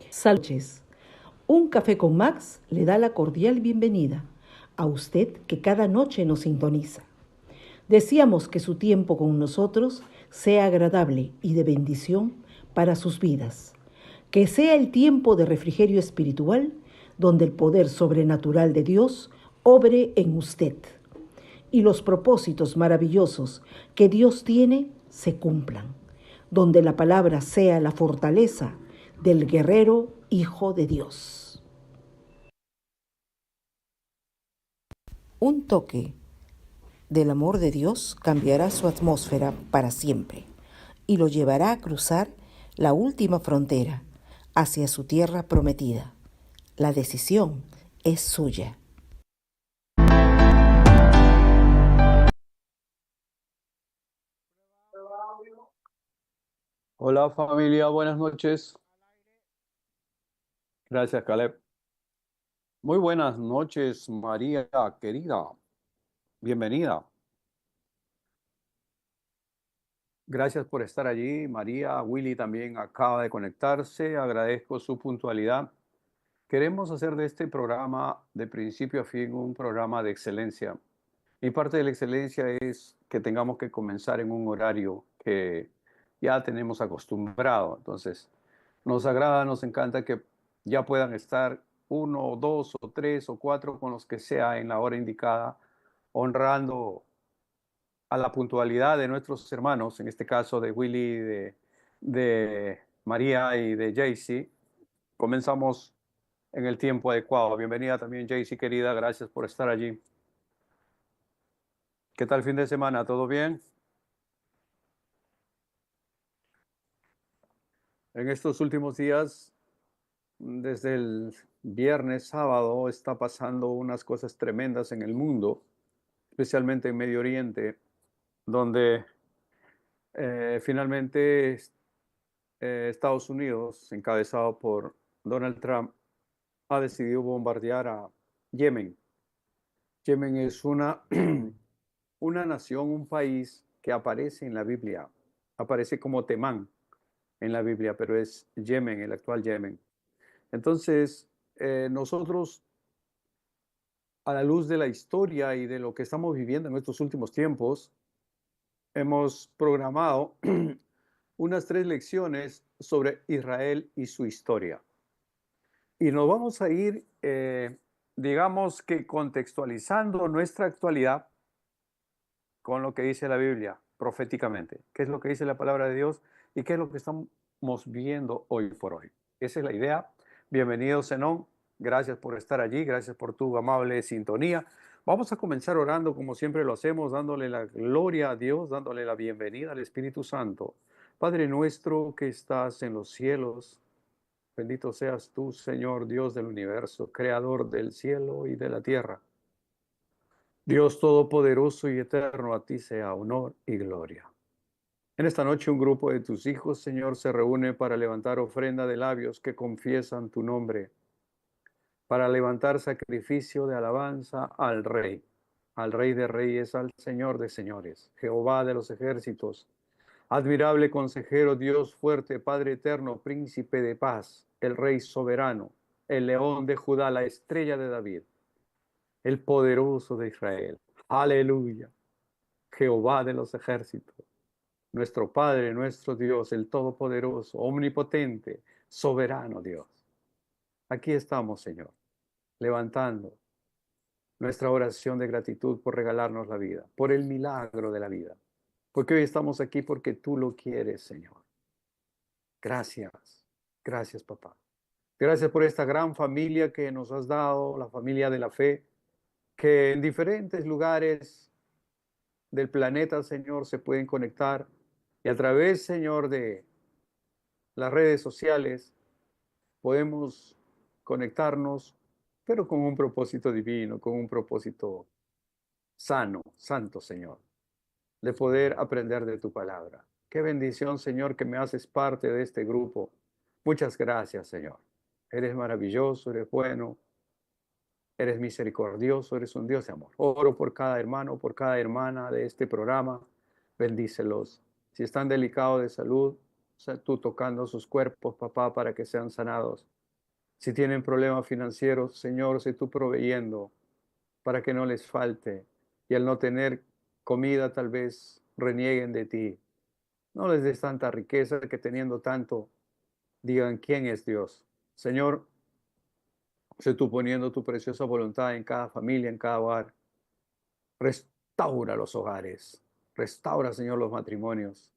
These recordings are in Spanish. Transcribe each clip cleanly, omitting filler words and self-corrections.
Salches. Un café con Max le da la cordial bienvenida a usted que cada noche nos sintoniza. Deseamos que su tiempo con nosotros sea agradable y de bendición para sus vidas. Que sea el tiempo de refrigerio espiritual donde el poder sobrenatural de Dios obre en usted y los propósitos maravillosos que Dios tiene se cumplan, donde la palabra sea la fortaleza del guerrero Hijo de Dios. Un toque del amor de Dios cambiará su atmósfera para siempre y lo llevará a cruzar la última frontera hacia su tierra prometida. La decisión es suya. Hola familia, buenas noches. Gracias, Caleb. Muy buenas noches, María querida. Bienvenida. Gracias por estar allí. María, Willy también acaba de conectarse. Agradezco su puntualidad. Queremos hacer de este programa de principio a fin un programa de excelencia. Y parte de la excelencia es que tengamos que comenzar en un horario que ya tenemos acostumbrado. Entonces, nos agrada, nos encanta que ya puedan estar uno, o dos, o tres, o cuatro, con los que sea en la hora indicada, honrando a la puntualidad de nuestros hermanos, en este caso de Willy, de María y de Jaycee. Comenzamos en el tiempo adecuado. Bienvenida también, Jaycee, querida. Gracias por estar allí. ¿Qué tal el fin de semana? ¿Todo bien? En estos últimos días, desde el viernes, sábado, está pasando unas cosas tremendas en el mundo, especialmente en Medio Oriente, donde finalmente Estados Unidos, encabezado por Donald Trump, ha decidido bombardear a Yemen. Yemen es una nación, un país que aparece en la Biblia, aparece como Temán en la Biblia, pero es Yemen, el actual Yemen. Entonces, nosotros, a la luz de la historia y de lo que estamos viviendo en estos últimos tiempos, hemos programado unas 3 lecciones sobre Israel y su historia. Y nos vamos a ir, digamos que contextualizando nuestra actualidad con lo que dice la Biblia proféticamente. ¿Qué es lo que dice la palabra de Dios y qué es lo que estamos viendo hoy por hoy? Esa es la idea. Bienvenido, Zenón. Gracias por estar allí. Gracias por tu amable sintonía. Vamos a comenzar orando como siempre lo hacemos, dándole la gloria a Dios, dándole la bienvenida al Espíritu Santo. Padre nuestro que estás en los cielos, bendito seas tú, Señor Dios del universo, creador del cielo y de la tierra. Dios todopoderoso y eterno, a ti sea honor y gloria. En esta noche un grupo de tus hijos, Señor, se reúne para levantar ofrenda de labios que confiesan tu nombre, para levantar sacrificio de alabanza al Rey de Reyes, al Señor de Señores, Jehová de los ejércitos, admirable consejero, Dios fuerte, Padre eterno, príncipe de paz, el Rey soberano, el León de Judá, la estrella de David, el poderoso de Israel. Aleluya. Jehová de los ejércitos, nuestro Padre, nuestro Dios, el Todopoderoso, omnipotente, soberano Dios. Aquí estamos, Señor, levantando nuestra oración de gratitud por regalarnos la vida, por el milagro de la vida. Porque hoy estamos aquí porque tú lo quieres, Señor. Gracias, gracias, papá. Gracias por esta gran familia que nos has dado, la familia de la fe, que en diferentes lugares del planeta, Señor, se pueden conectar y a través, Señor, de las redes sociales podemos conectarnos, pero con un propósito divino, con un propósito sano, santo, Señor, de poder aprender de tu palabra. Qué bendición, Señor, que me haces parte de este grupo. Muchas gracias, Señor. Eres maravilloso, eres bueno, eres misericordioso, eres un Dios de amor. Oro por cada hermano, por cada hermana de este programa. Bendícelos. Si están delicados de salud, sea tú tocando sus cuerpos, papá, para que sean sanados. Si tienen problemas financieros, Señor, sé tú proveyendo para que no les falte. Y al no tener comida, tal vez renieguen de ti. No les des tanta riqueza que teniendo tanto, digan quién es Dios. Señor, sé tú poniendo tu preciosa voluntad en cada familia, en cada hogar. Restaura los hogares. Restaura, Señor, los matrimonios.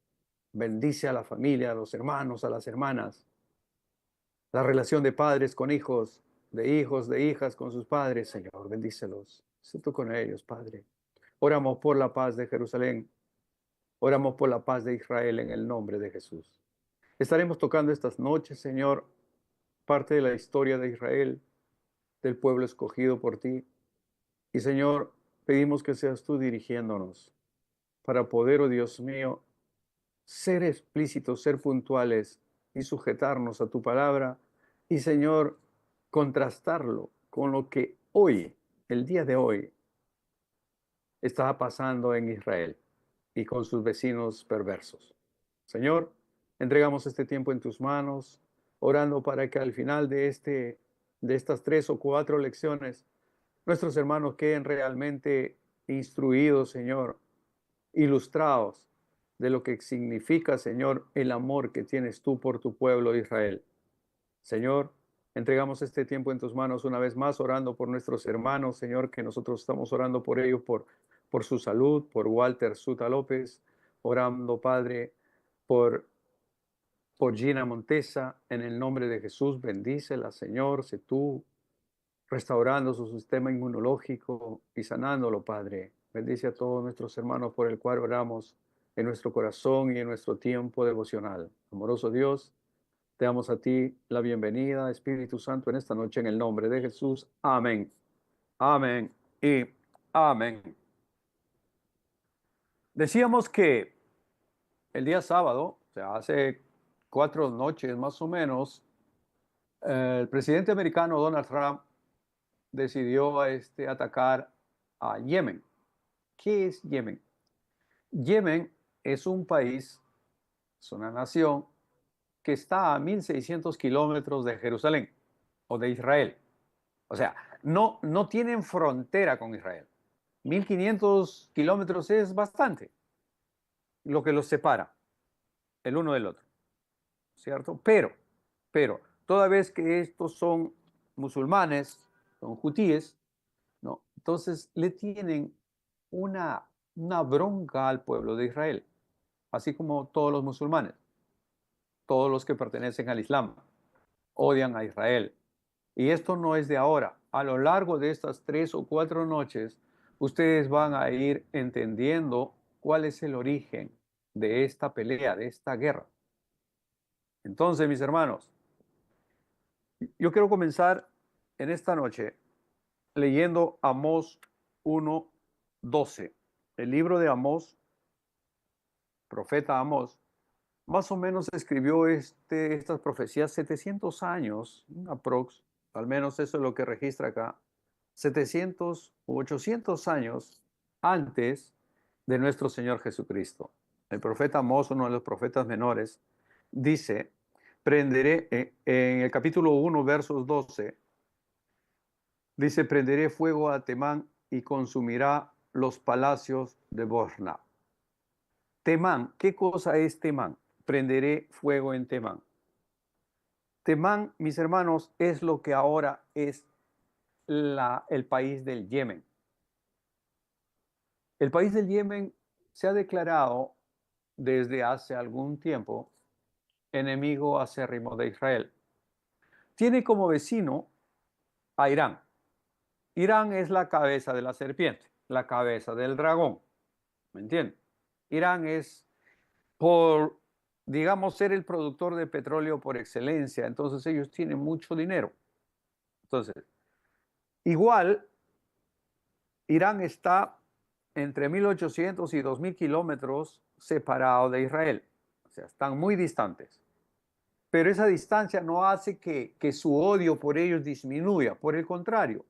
Bendice a la familia, a los hermanos, a las hermanas. La relación de padres con hijos, de hijas con sus padres, Señor, bendícelos. Sé tú con ellos, Padre. Oramos por la paz de Jerusalén. Oramos por la paz de Israel en el nombre de Jesús. Estaremos tocando estas noches, Señor, parte de la historia de Israel, del pueblo escogido por ti. Y, Señor, pedimos que seas tú dirigiéndonos para poder, oh Dios mío, ser explícitos, ser puntuales y sujetarnos a tu palabra y, Señor, contrastarlo con lo que hoy, el día de hoy, está pasando en Israel y con sus vecinos perversos. Señor, entregamos este tiempo en tus manos, orando para que al final de estas 3 o 4 lecciones, nuestros hermanos queden realmente instruidos, Señor, ilustrados de lo que significa, Señor, el amor que tienes tú por tu pueblo Israel. Señor, entregamos este tiempo en tus manos una vez más, orando por nuestros hermanos, Señor, que nosotros estamos orando por ellos, por su salud, por Walter Suta López, orando, Padre, por, por Gina Montesa, en el nombre de Jesús, bendícela, Señor, sé tú restaurando su sistema inmunológico y sanándolo, Padre. Bendice a todos nuestros hermanos por el cual oramos en nuestro corazón y en nuestro tiempo devocional. Amoroso Dios, te damos a ti la bienvenida, Espíritu Santo, en esta noche en el nombre de Jesús. Amén. Amén y amén. Decíamos que el día sábado, o sea, hace 4 noches más o menos, el presidente americano Donald Trump decidió atacar a Yemen. ¿Qué es Yemen? Yemen es un país, es una nación que está a 1.600 kilómetros de Jerusalén o de Israel. O sea, no tienen frontera con Israel. 1.500 kilómetros es bastante lo que los separa el uno del otro, ¿cierto? Pero, toda vez que estos son musulmanes, son hutíes, ¿no? Entonces le tienen una bronca al pueblo de Israel, así como todos los musulmanes, todos los que pertenecen al Islam, odian a Israel. Y esto no es de ahora. A lo largo de estas 3 o 4 noches, ustedes van a ir entendiendo cuál es el origen de esta pelea, de esta guerra. Entonces, mis hermanos, yo quiero comenzar en esta noche leyendo Amós 1:12. El libro de Amós, profeta Amós, más o menos escribió estas profecías 700 años, aprox, al menos eso es lo que registra acá, 700 u 800 años antes de nuestro Señor Jesucristo. El profeta Amós, uno de los profetas menores, dice, prenderé, en el capítulo 1, versos 12, dice, prenderé fuego a Temán y consumirá los palacios de Borna. Temán, ¿qué cosa es Temán? Prenderé fuego en Temán. Temán, mis hermanos, es lo que ahora es el país del Yemen. El país del Yemen se ha declarado desde hace algún tiempo enemigo acérrimo de Israel. Tiene como vecino a Irán. Irán es la cabeza de la serpiente, la cabeza del dragón. ¿Me entienden? Irán es por, digamos, ser el productor de petróleo por excelencia. Entonces ellos tienen mucho dinero. Entonces, igual, Irán está entre 1.800 y 2.000 kilómetros separado de Israel. O sea, están muy distantes. Pero esa distancia no hace que su odio por ellos disminuya. Por el contrario,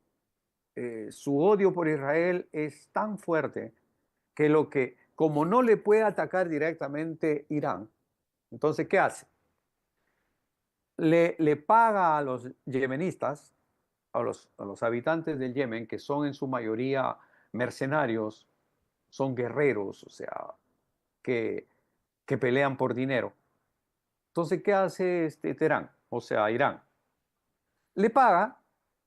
su odio por Israel es tan fuerte que como no le puede atacar directamente Irán, entonces, ¿qué hace? le paga a los yemenistas, a los habitantes del Yemen, que son en su mayoría mercenarios, son guerreros, o sea, que, que pelean por dinero. Entonces, ¿qué hace Teherán? O sea, Irán. Le paga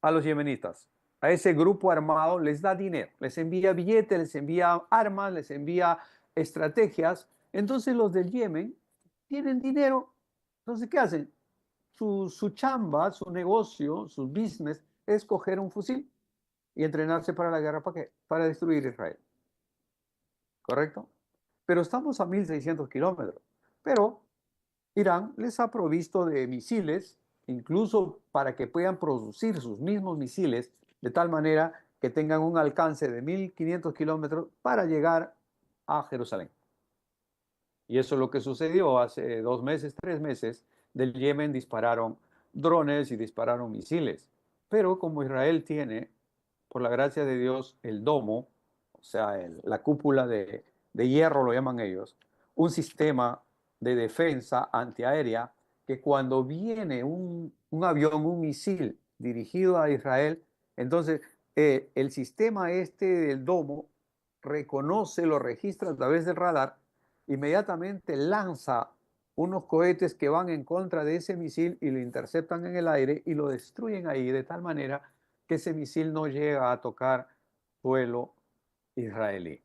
a los yemenitas, a ese grupo armado, les da dinero, les envía billetes, les envía armas, les envía estrategias. Entonces los del Yemen tienen dinero. Entonces, ¿qué hacen? Su chamba, su negocio, su business es coger un fusil y entrenarse para la guerra. ¿Para qué? Para destruir Israel. ¿Correcto? Pero estamos a 1.600 kilómetros. Pero Irán les ha provisto de misiles, incluso para que puedan producir sus mismos misiles, de tal manera que tengan un alcance de 1.500 kilómetros para llegar a Jerusalén. Y eso es lo que sucedió hace 2 meses, 3 meses. Del Yemen dispararon drones y dispararon misiles. Pero como Israel tiene, por la gracia de Dios, el domo, o sea, la cúpula de hierro, lo llaman ellos, un sistema de defensa antiaérea que cuando viene un avión, un misil dirigido a Israel, entonces el sistema este del domo reconoce, lo registra a través del radar, inmediatamente lanza unos cohetes que van en contra de ese misil y lo interceptan en el aire y lo destruyen ahí de tal manera que ese misil no llega a tocar suelo israelí.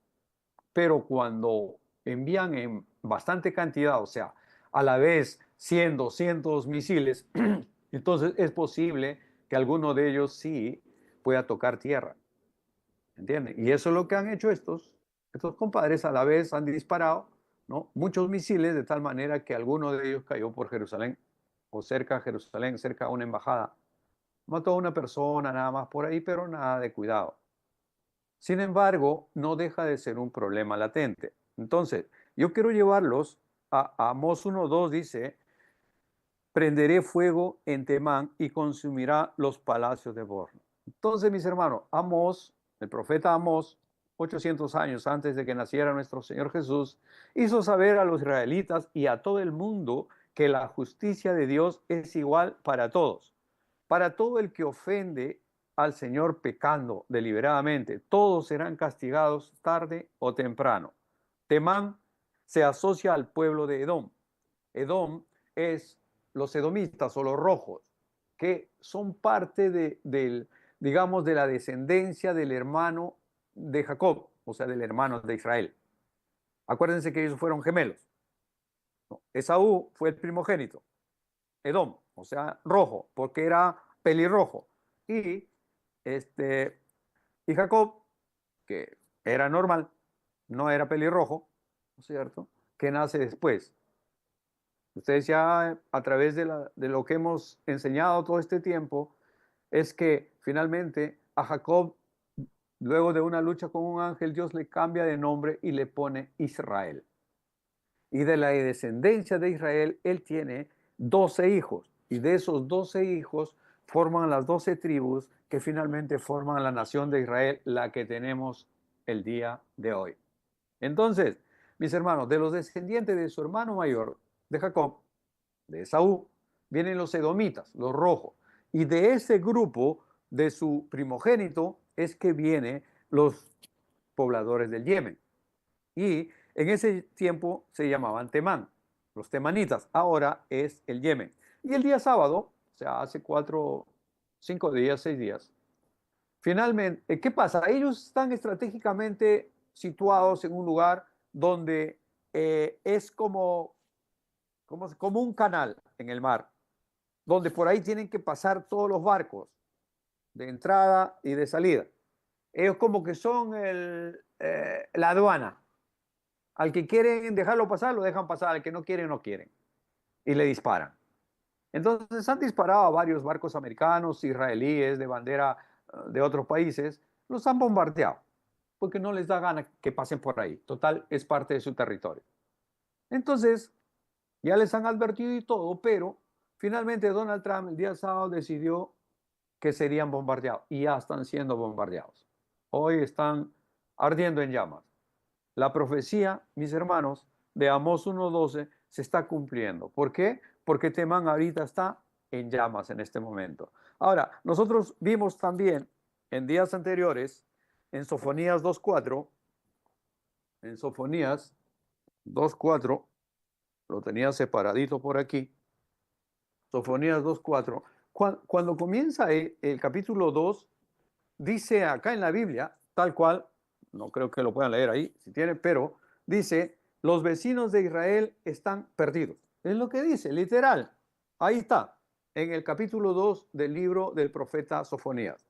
Pero cuando envían en bastante cantidad, o sea, a la vez 100, 200 misiles, entonces es posible que alguno de ellos sí pueda tocar tierra. ¿Entienden? Y eso es lo que han hecho estos compadres. A la vez han disparado, ¿no?, muchos misiles de tal manera que alguno de ellos cayó por Jerusalén o cerca de Jerusalén, cerca de una embajada. Mató a una persona nada más por ahí, pero nada de cuidado. Sin embargo, no deja de ser un problema latente. Entonces, yo quiero llevarlos a Amós 1:2, dice: prenderé fuego en Temán y consumirá los palacios de Borno. Entonces, mis hermanos, Amós, el profeta Amós, 800 años antes de que naciera nuestro Señor Jesús, hizo saber a los israelitas y a todo el mundo que la justicia de Dios es igual para todos. Para todo el que ofende al Señor pecando deliberadamente, todos serán castigados tarde o temprano. Temán se asocia al pueblo de Edom. Edom es los edomitas o los rojos, que son parte digamos, de la descendencia del hermano de Jacob, o sea, del hermano de Israel. Acuérdense que ellos fueron gemelos. Esaú fue el primogénito, Edom, o sea, rojo, porque era pelirrojo. Y, y Jacob, que era normal, no era pelirrojo, ¿no es cierto?, que nace después. Ustedes ya a través de lo que hemos enseñado todo este tiempo, es que finalmente a Jacob, luego de una lucha con un ángel, Dios le cambia de nombre y le pone Israel. Y de la descendencia de Israel, él tiene 12 hijos. Y de esos 12 hijos forman las 12 tribus que finalmente forman la nación de Israel, la que tenemos el día de hoy. Entonces, mis hermanos, de los descendientes de su hermano mayor, de Jacob, de Esaú, vienen los edomitas, los rojos. Y de ese grupo, de su primogénito, es que vienen los pobladores del Yemen. Y en ese tiempo se llamaban Temán, los temanitas. Ahora es el Yemen. Y el día sábado, o sea, hace 5 días, 6 días, finalmente, ¿qué pasa? Ellos están estratégicamente situados en un lugar donde es como un canal en el mar, donde por ahí tienen que pasar todos los barcos de entrada y de salida. Ellos como que son la aduana. Al que quieren dejarlo pasar, lo dejan pasar. Al que no quieren, no quieren. Y le disparan. Entonces han disparado a varios barcos americanos, israelíes, de bandera de otros países. Los han bombardeado porque no les da gana que pasen por ahí. Total, es parte de su territorio. Entonces, ya les han advertido y todo, pero finalmente Donald Trump el día sábado decidió que serían bombardeados y ya están siendo bombardeados. Hoy están ardiendo en llamas. La profecía, mis hermanos, de Amós 1:12 se está cumpliendo. ¿Por qué? Porque Temán ahorita está en llamas en este momento. Ahora, nosotros vimos también en días anteriores, en Sofonías 2.4, en Sofonías 2.4, lo tenía separadito por aquí, Sofonías 2.4, cuando comienza el capítulo 2, dice acá en la Biblia, tal cual, no creo que lo puedan leer ahí, si tienen, pero dice, los vecinos de Israel están perdidos. Es lo que dice, literal. Ahí está, en el capítulo 2 del libro del profeta Sofonías.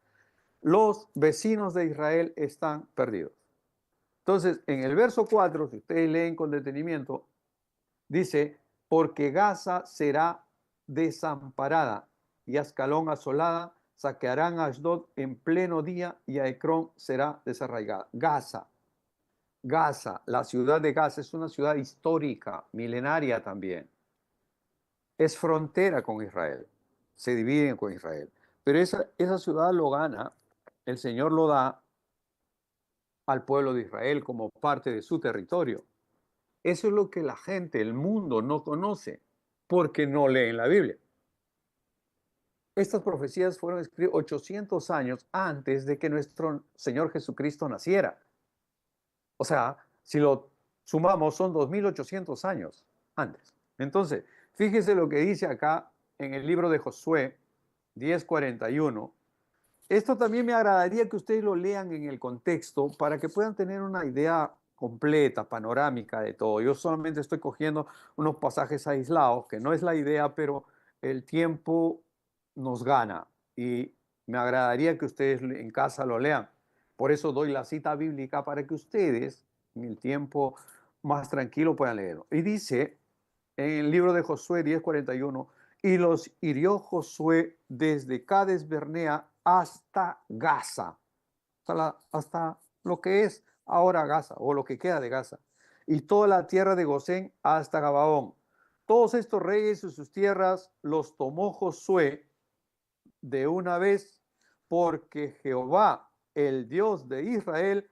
Los vecinos de Israel están perdidos. Entonces, en el verso 4, si ustedes leen con detenimiento, dice, porque Gaza será desamparada y Ascalón asolada, saquearán a Asdod en pleno día y a Ecrón será desarraigada. Gaza, la ciudad de Gaza es una ciudad histórica, milenaria también. Es frontera con Israel, se dividen con Israel. Pero esa ciudad lo gana, el Señor lo da al pueblo de Israel como parte de su territorio. Eso es lo que la gente, el mundo no conoce porque no leen la Biblia. Estas profecías fueron escritas 800 años antes de que nuestro Señor Jesucristo naciera. O sea, si lo sumamos, son 2800 años antes. Entonces, fíjese lo que dice acá en el libro de Josué 10:41. Esto también me agradaría que ustedes lo lean en el contexto para que puedan tener una idea completa, panorámica de todo. Yo solamente estoy cogiendo unos pasajes aislados, que no es la idea, pero el tiempo nos gana y me agradaría que ustedes en casa lo lean. Por eso doy la cita bíblica para que ustedes en el tiempo más tranquilo puedan leerlo. Y dice en el libro de Josué 10:41, y los hirió Josué desde Cades Bernea hasta Gaza, hasta lo que es ahora Gaza, o lo que queda de Gaza, y toda la tierra de Gosén hasta Gabaón. Todos estos reyes y sus tierras los tomó Josué de una vez, porque Jehová, el Dios de Israel,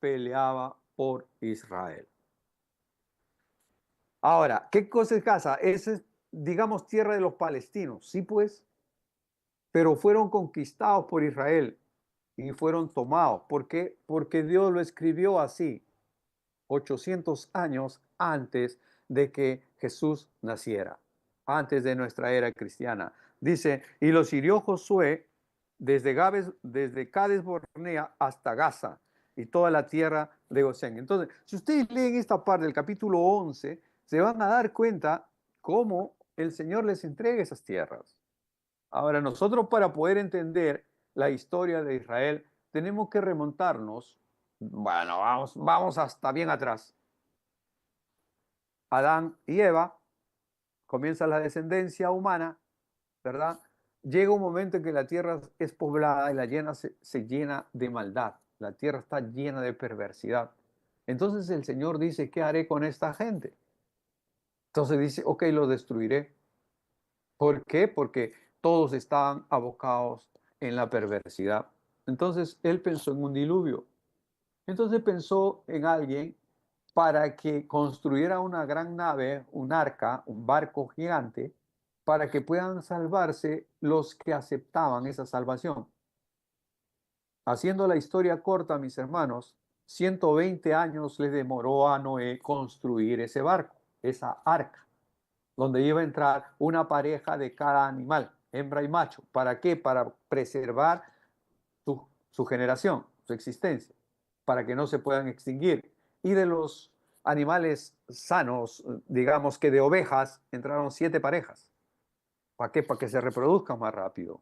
peleaba por Israel. Ahora, ¿qué cosa es Gaza? Esa es, digamos, tierra de los palestinos, sí pues, pero fueron conquistados por Israel y fueron tomados. ¿Por qué? Porque Dios lo escribió así, 800 años antes de que Jesús naciera, antes de nuestra era cristiana. Dice, y los hirió Josué desde Cades Barnea hasta Gaza y toda la tierra de Gosén. Entonces, si ustedes leen esta parte del capítulo 11, se van a dar cuenta cómo el Señor les entrega esas tierras. Ahora, nosotros para poder entender la historia de Israel, tenemos que remontarnos, bueno, vamos hasta bien atrás. Adán y Eva, comienza la descendencia humana, ¿verdad? Llega un momento en que la tierra es poblada y se llena de maldad. La tierra está llena de perversidad. Entonces el Señor dice, ¿qué haré con esta gente? Entonces dice, ok, lo destruiré. ¿Por qué? Porque todos estaban abocados en la perversidad. Entonces él pensó en un diluvio. Entonces pensó en alguien para que construyera una gran nave, un arca, un barco gigante, para que puedan salvarse los que aceptaban esa salvación. Haciendo la historia corta, mis hermanos, 120 años le demoró a Noé construir ese barco, esa arca, donde iba a entrar una pareja de cada animal, hembra y macho. ¿Para qué? Para preservar su generación, su existencia, para que no se puedan extinguir. Y de los animales sanos, digamos que de ovejas, entraron 7 parejas. ¿Para qué? Para que se reproduzcan más rápido.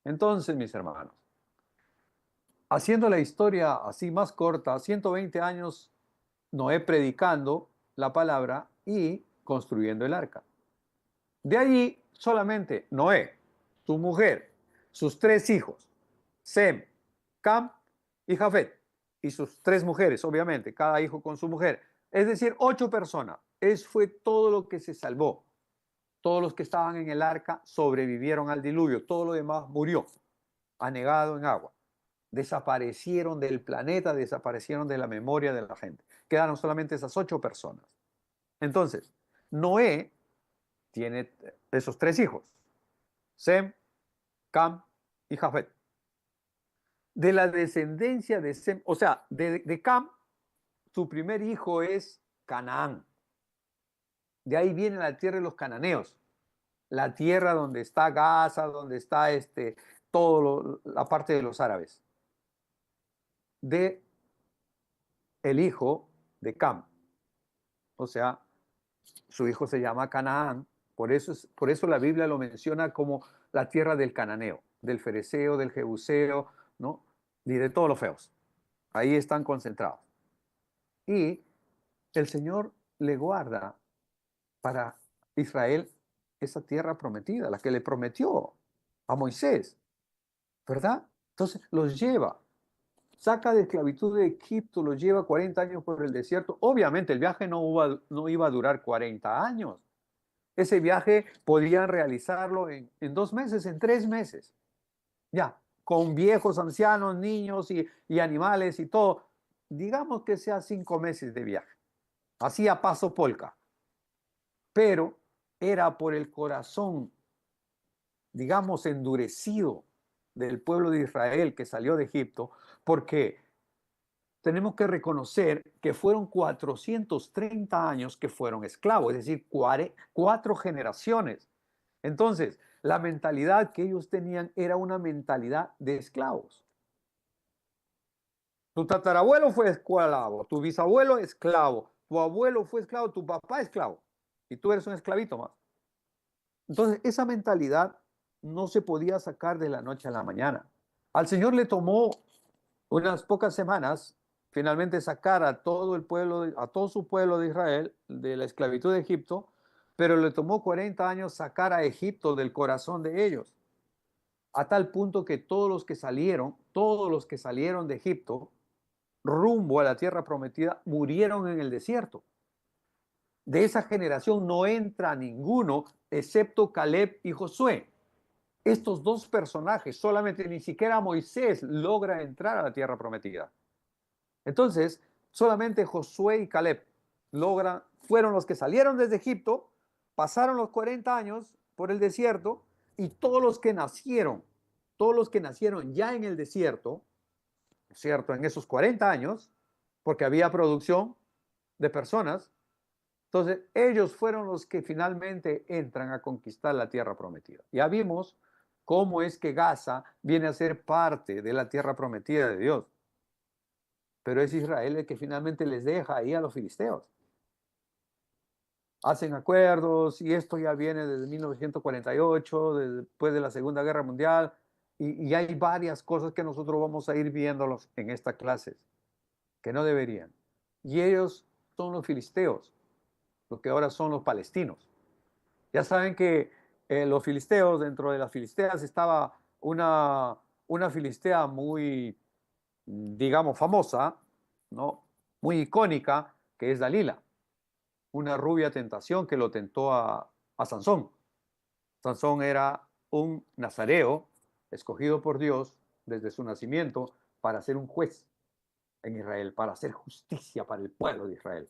Entonces, mis hermanos, haciendo la historia así más corta, 120 años Noé predicando la palabra y construyendo el arca. De allí solamente Noé, su mujer, sus 3 hijos, Sem, Cam y Jafet, y sus 3 mujeres, obviamente, cada hijo con su mujer. Es decir, 8 personas. Eso fue todo lo que se salvó. Todos los que estaban en el arca sobrevivieron al diluvio. Todo lo demás murió, anegado en agua. Desaparecieron del planeta, desaparecieron de la memoria de la gente. Quedaron solamente esas 8 personas. Entonces, Noé tiene esos 3 hijos. Sem, Cam y Jafet. De la descendencia de Sem, o sea, de Cam, su primer hijo es Canaán. De ahí viene la tierra de los cananeos, la tierra donde está Gaza, donde está la parte de los árabes. De el hijo de Cam, o sea, su hijo se llama Canaán, por eso la Biblia lo menciona como la tierra del cananeo, del fereceo, del jebuseo, ¿no? Y de todos los feos. Ahí están concentrados. Y el Señor le guarda para Israel esa tierra prometida, la que le prometió a Moisés, ¿verdad? Entonces los lleva, saca de esclavitud de Egipto, los lleva 40 años por el desierto. Obviamente el viaje no iba a durar 40 años. Ese viaje podían realizarlo en 2 meses, en 3 meses. Ya, con viejos, ancianos, niños y animales y todo. Digamos que sea 5 meses de viaje. Así a paso polca. Pero era por el corazón, digamos, endurecido del pueblo de Israel que salió de Egipto, porque tenemos que reconocer que fueron 430 años que fueron esclavos, es decir, 4 generaciones. Entonces, la mentalidad que ellos tenían era una mentalidad de esclavos. Tu tatarabuelo fue esclavo, tu bisabuelo esclavo, tu abuelo fue esclavo, tu papá esclavo, y tú eres un esclavito más. Entonces, esa mentalidad no se podía sacar de la noche a la mañana. Al Señor le tomó unas pocas semanas finalmente sacar a todo el pueblo, a todo su pueblo de Israel de la esclavitud de Egipto, pero le tomó 40 años sacar a Egipto del corazón de ellos, a tal punto que todos los que salieron de Egipto rumbo a la tierra prometida murieron en el desierto. De esa generación no entra ninguno excepto Caleb y Josué. Estos 2 personajes, solamente ni siquiera Moisés logra entrar a la tierra prometida. Entonces, solamente Josué y Caleb fueron los que salieron desde Egipto, pasaron los 40 años por el desierto, y todos los que nacieron ya en el desierto, ¿cierto? En esos 40 años, porque había producción de personas, entonces ellos fueron los que finalmente entran a conquistar la tierra prometida. Ya vimos cómo es que Gaza viene a ser parte de la tierra prometida de Dios. Pero es Israel el que finalmente les deja ahí a los filisteos. Hacen acuerdos y esto ya viene desde 1948, después de la Segunda Guerra Mundial, y hay varias cosas que nosotros vamos a ir viéndolos en estas clases, que no deberían. Y ellos son los filisteos, lo que ahora son los palestinos. Ya saben que los filisteos, dentro de las filisteas estaba una filistea muy, digamos, famosa, ¿no? Muy icónica, que es Dalila, una rubia tentación que lo tentó a Sansón. Sansón era un nazareo escogido por Dios desde su nacimiento para ser un juez en Israel, para hacer justicia para el pueblo de Israel.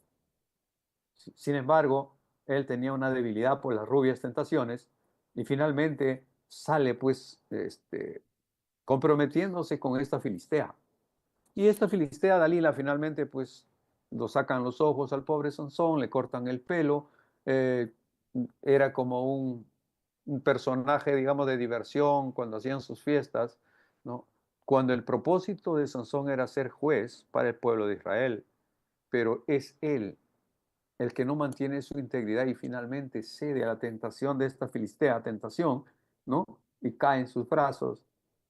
Sin embargo, él tenía una debilidad por las rubias tentaciones y finalmente sale pues comprometiéndose con esta filistea. Y esta filistea Dalila finalmente pues lo sacan los ojos al pobre Sansón, le cortan el pelo, era como un personaje, digamos, de diversión cuando hacían sus fiestas, ¿no? Cuando el propósito de Sansón era ser juez para el pueblo de Israel, pero es él el que no mantiene su integridad y finalmente cede a la tentación de esta filistea, tentación, ¿no? Y cae en sus brazos,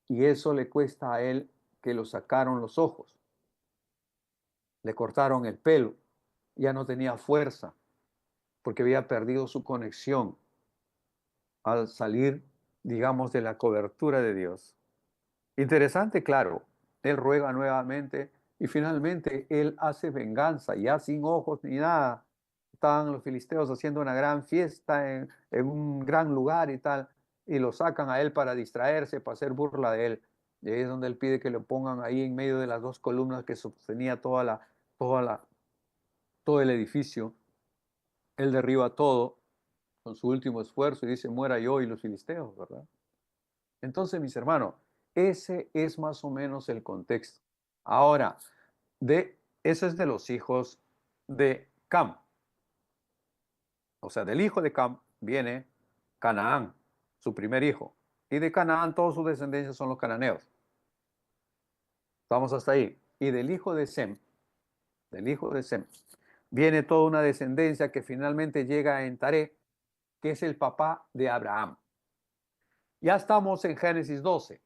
y eso le cuesta a él que lo sacaron los ojos, le cortaron el pelo, ya no tenía fuerza, porque había perdido su conexión al salir, digamos, de la cobertura de Dios. Interesante, claro, él ruega nuevamente y finalmente él hace venganza, ya sin ojos ni nada. Estaban los filisteos haciendo una gran fiesta en un gran lugar y tal, y lo sacan a él para distraerse, para hacer burla de él. Y ahí es donde él pide que lo pongan ahí en medio de las 2 columnas que sostenía toda la, todo el edificio. Él derriba todo con su último esfuerzo y dice, muera yo y los filisteos, ¿verdad? Entonces, mis hermanos, ese es más o menos el contexto. Ahora, eso es de los hijos de Cam. O sea, del hijo de Cam viene Canaán, su primer hijo. Y de Canaán, toda su descendencia son los cananeos. Vamos hasta ahí. Y del hijo de Sem, viene toda una descendencia que finalmente llega en Taré, que es el papá de Abraham. Ya estamos en Génesis 12.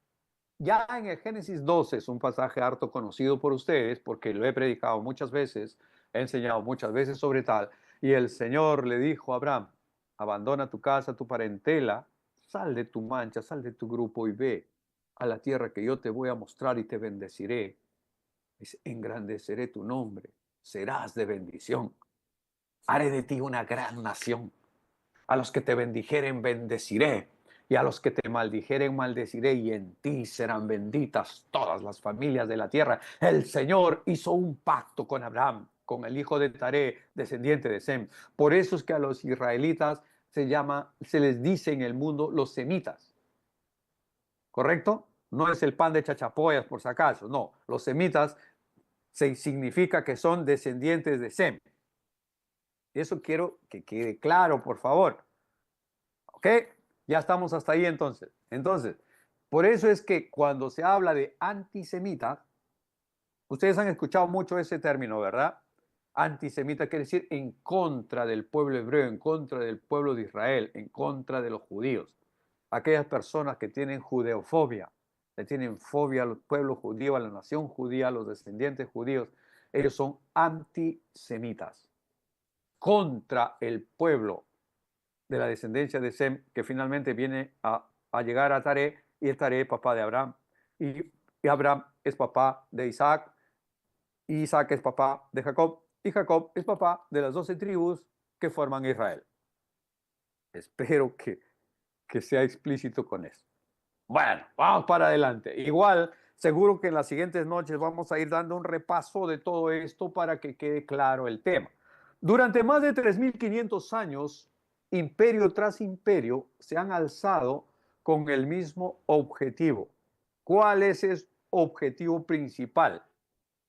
Ya en el Génesis 12 es un pasaje harto conocido por ustedes, porque lo he predicado muchas veces, he enseñado muchas veces sobre tal. Y el Señor le dijo a Abraham, abandona tu casa, tu parentela, sal de tu mancha, sal de tu grupo y ve a la tierra que yo te voy a mostrar y te bendeciré. Engrandeceré tu nombre, serás de bendición. Haré de ti una gran nación. A los que te bendijeren, bendeciré. Y a los que te maldijeren, maldeciré. Y en ti serán benditas todas las familias de la tierra. El Señor hizo un pacto con Abraham, con el hijo de Taré, descendiente de Sem. Por eso es que a los israelitas se les dice en el mundo los semitas. ¿Correcto? No es el pan de chachapoyas, por si acaso. No, los semitas significa que son descendientes de Sem. Eso quiero que quede claro, por favor. ¿Ok? Ya estamos hasta ahí entonces. Entonces, por eso es que cuando se habla de antisemita, ustedes han escuchado mucho ese término, ¿verdad? Antisemita quiere decir en contra del pueblo hebreo, en contra del pueblo de Israel, en contra de los judíos. Aquellas personas que tienen judeofobia, le tienen fobia al pueblo judío, a la nación judía, a los descendientes judíos, ellos son antisemitas contra el pueblo de la descendencia de Sem, que finalmente viene a llegar a Taré, y el Taré es papá de Abraham, y Abraham es papá de Isaac, y Isaac es papá de Jacob, y Jacob es papá de las 12 tribus que forman Israel. Espero que sea explícito con eso. Bueno, vamos para adelante. Igual, seguro que en las siguientes noches vamos a ir dando un repaso de todo esto para que quede claro el tema. Durante más de 3.500 años, imperio tras imperio se han alzado con el mismo objetivo. ¿Cuál es ese objetivo principal?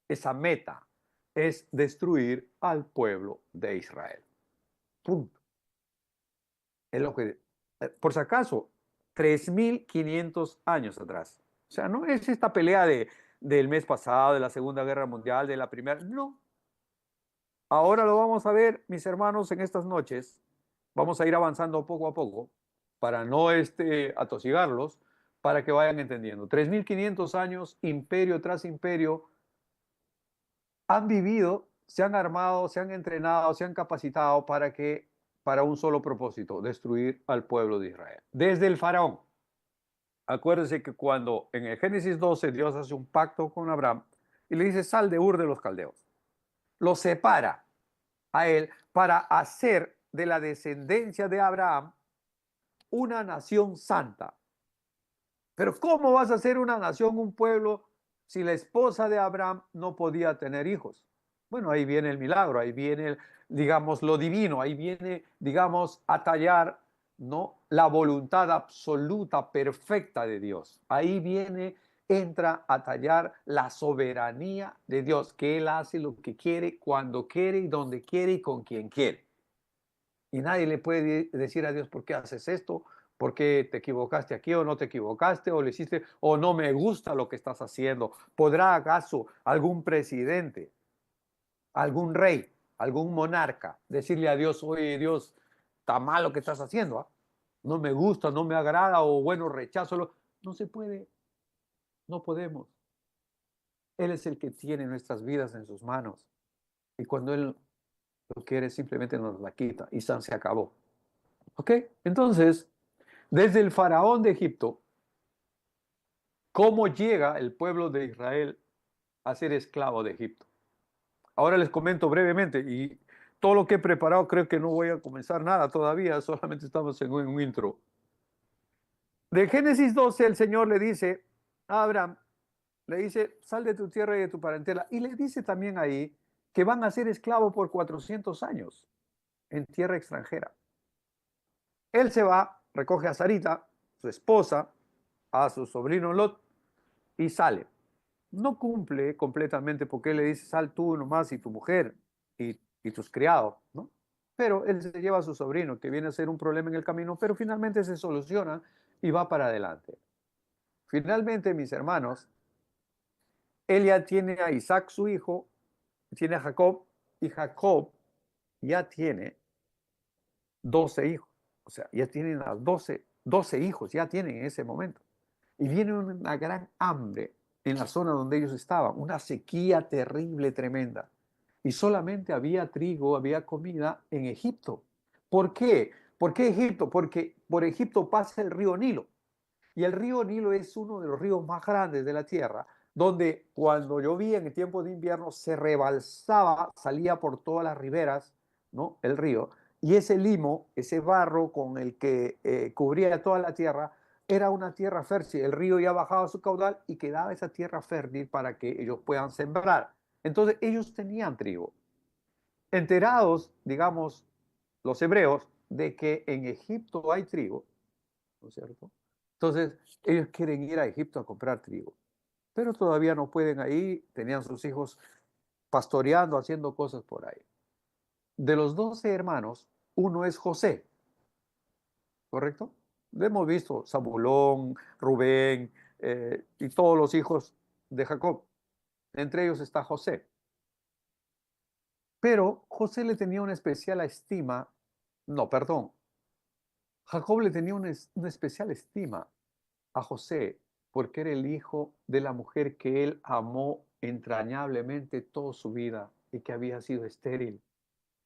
Esa meta es destruir al pueblo de Israel. Punto. Es lo que, por si acaso, 3.500 años atrás. O sea, no es esta pelea del mes pasado, de la Segunda Guerra Mundial, de la Primera. No. Ahora lo vamos a ver, mis hermanos, en estas noches. Vamos a ir avanzando poco a poco para no atosigarlos, para que vayan entendiendo. 3.500 años, imperio tras imperio, han vivido, se han armado, se han entrenado, se han capacitado para un solo propósito, destruir al pueblo de Israel. Desde el faraón. Acuérdense que cuando en el Génesis 12 Dios hace un pacto con Abraham y le dice, sal de Ur de los Caldeos, lo separa a él para hacer de la descendencia de Abraham una nación santa. Pero ¿cómo vas a ser una nación, un pueblo, si la esposa de Abraham no podía tener hijos? Bueno, ahí viene el milagro, ahí viene, digamos, lo divino, ahí viene, digamos, a tallar, ¿no?, la voluntad absoluta, perfecta de Dios. Ahí viene, entra a tallar la soberanía de Dios, que Él hace lo que quiere, cuando quiere y donde quiere y con quien quiere. Y nadie le puede decir a Dios, ¿por qué haces esto? ¿Por qué te equivocaste aquí o no te equivocaste o le hiciste o no me gusta lo que estás haciendo? ¿Podrá acaso algún presidente, algún rey, algún monarca decirle a Dios, oye Dios, está mal lo que estás haciendo? No me gusta, no me agrada o bueno, rechazo? No se puede, no podemos. Él es el que tiene nuestras vidas en sus manos. Y cuando Él lo quiere, simplemente nos la quita y se acabó. ¿Ok? Entonces, desde el faraón de Egipto, ¿cómo llega el pueblo de Israel a ser esclavo de Egipto? Ahora les comento brevemente y todo lo que he preparado creo que no voy a comenzar nada todavía, solamente estamos en un intro. De Génesis 12 el Señor le dice a Abraham, le dice, sal de tu tierra y de tu parentela, y le dice también ahí que van a ser esclavos por 400 años en tierra extranjera. Él se va, recoge a Sarita, su esposa, a su sobrino Lot y sale. No cumple completamente porque él le dice, sal tú nomás y tu mujer y tus criados, ¿no? Pero él se lleva a su sobrino, que viene a ser un problema en el camino, pero finalmente se soluciona y va para adelante. Finalmente, mis hermanos, él ya tiene a Isaac, su hijo, tiene a Jacob, y Jacob ya tiene 12 hijos. O sea, ya tienen las 12 hijos, ya tienen en ese momento. Y viene una gran hambre en la zona donde ellos estaban, una sequía terrible, tremenda. Y solamente había trigo, había comida en Egipto. ¿Por qué? ¿Por qué Egipto? Porque por Egipto pasa el río Nilo. Y el río Nilo es uno de los ríos más grandes de la tierra, donde cuando llovía en el tiempo de invierno se rebalsaba, salía por todas las riberas, ¿no? El río. Y ese limo, ese barro con el que cubría toda la tierra, era una tierra fértil. El río ya bajaba su caudal y quedaba esa tierra fértil para que ellos puedan sembrar. Entonces ellos tenían trigo. Enterados, digamos, los hebreos, de que en Egipto hay trigo, ¿no es cierto? Entonces, ellos quieren ir a Egipto a comprar trigo, pero todavía no pueden ahí, tenían sus hijos pastoreando, haciendo cosas por ahí. De los 12 hermanos, uno es José, ¿correcto? Lo hemos visto, Zabulón, Rubén y todos los hijos de Jacob. Entre ellos está José. Pero José le tenía una especial estima, no, perdón, Jacob le tenía una especial estima a José porque era el hijo de la mujer que él amó entrañablemente toda su vida y que había sido estéril.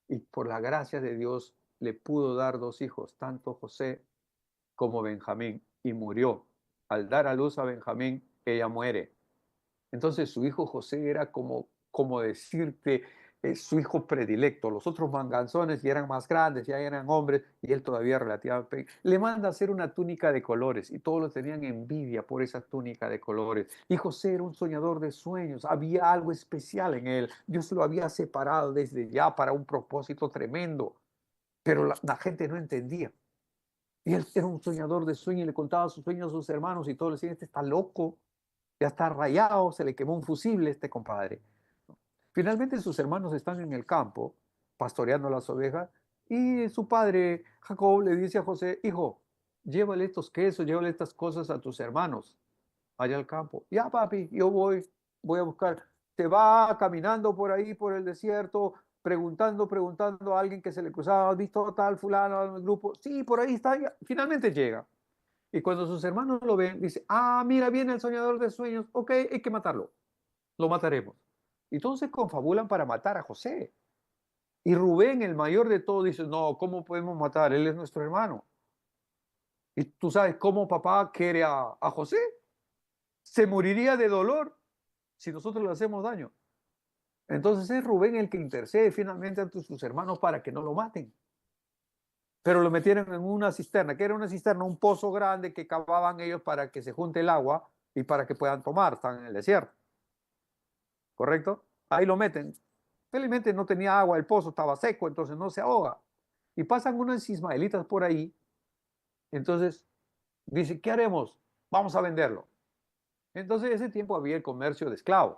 Y por la gracia de Dios le pudo dar dos hijos, tanto José como Benjamín, y murió. Al dar a luz a Benjamín, ella muere. Entonces su hijo José era como decirte, su hijo predilecto. Los otros manganzones ya eran más grandes, ya eran hombres, y él todavía relativamente pequeño. Le manda a hacer una túnica de colores, y todos lo tenían envidia por esa túnica de colores. Y José era un soñador de sueños, había algo especial en él. Dios lo había separado desde ya para un propósito tremendo, pero la gente no entendía. Y él era un soñador de sueños y le contaba sus sueños a sus hermanos y todos le decían, este está loco, ya está rayado, se le quemó un fusible este compadre. Finalmente sus hermanos están en el campo pastoreando las ovejas y su padre Jacob le dice a José, hijo, llévale estos quesos, llévale estas cosas a tus hermanos allá al campo. Ya papi, yo voy a buscar. Se va caminando por ahí, por el desierto, preguntando a alguien que se le cruzaba, ¿has visto tal fulano en el grupo? Sí, por ahí está, ya. Finalmente llega. Y cuando sus hermanos lo ven, dice, ah, mira, viene el soñador de sueños, ok, hay que matarlo, lo mataremos. Y entonces confabulan para matar a José. Y Rubén, el mayor de todos, dice, no, ¿cómo podemos matar? Él es nuestro hermano. ¿Y tú sabes cómo papá quiere a José? Se moriría de dolor si nosotros le hacemos daño. Entonces es Rubén el que intercede finalmente ante sus hermanos para que no lo maten. Pero lo metieron en una cisterna, que era una cisterna, un pozo grande que cavaban ellos para que se junte el agua y para que puedan tomar, están en el desierto. ¿Correcto? Ahí lo meten. Felizmente no tenía agua, el pozo estaba seco, entonces no se ahoga. Y pasan unos ismaelitas por ahí, entonces dice, ¿qué haremos? Vamos a venderlo. Entonces en ese tiempo había el comercio de esclavos.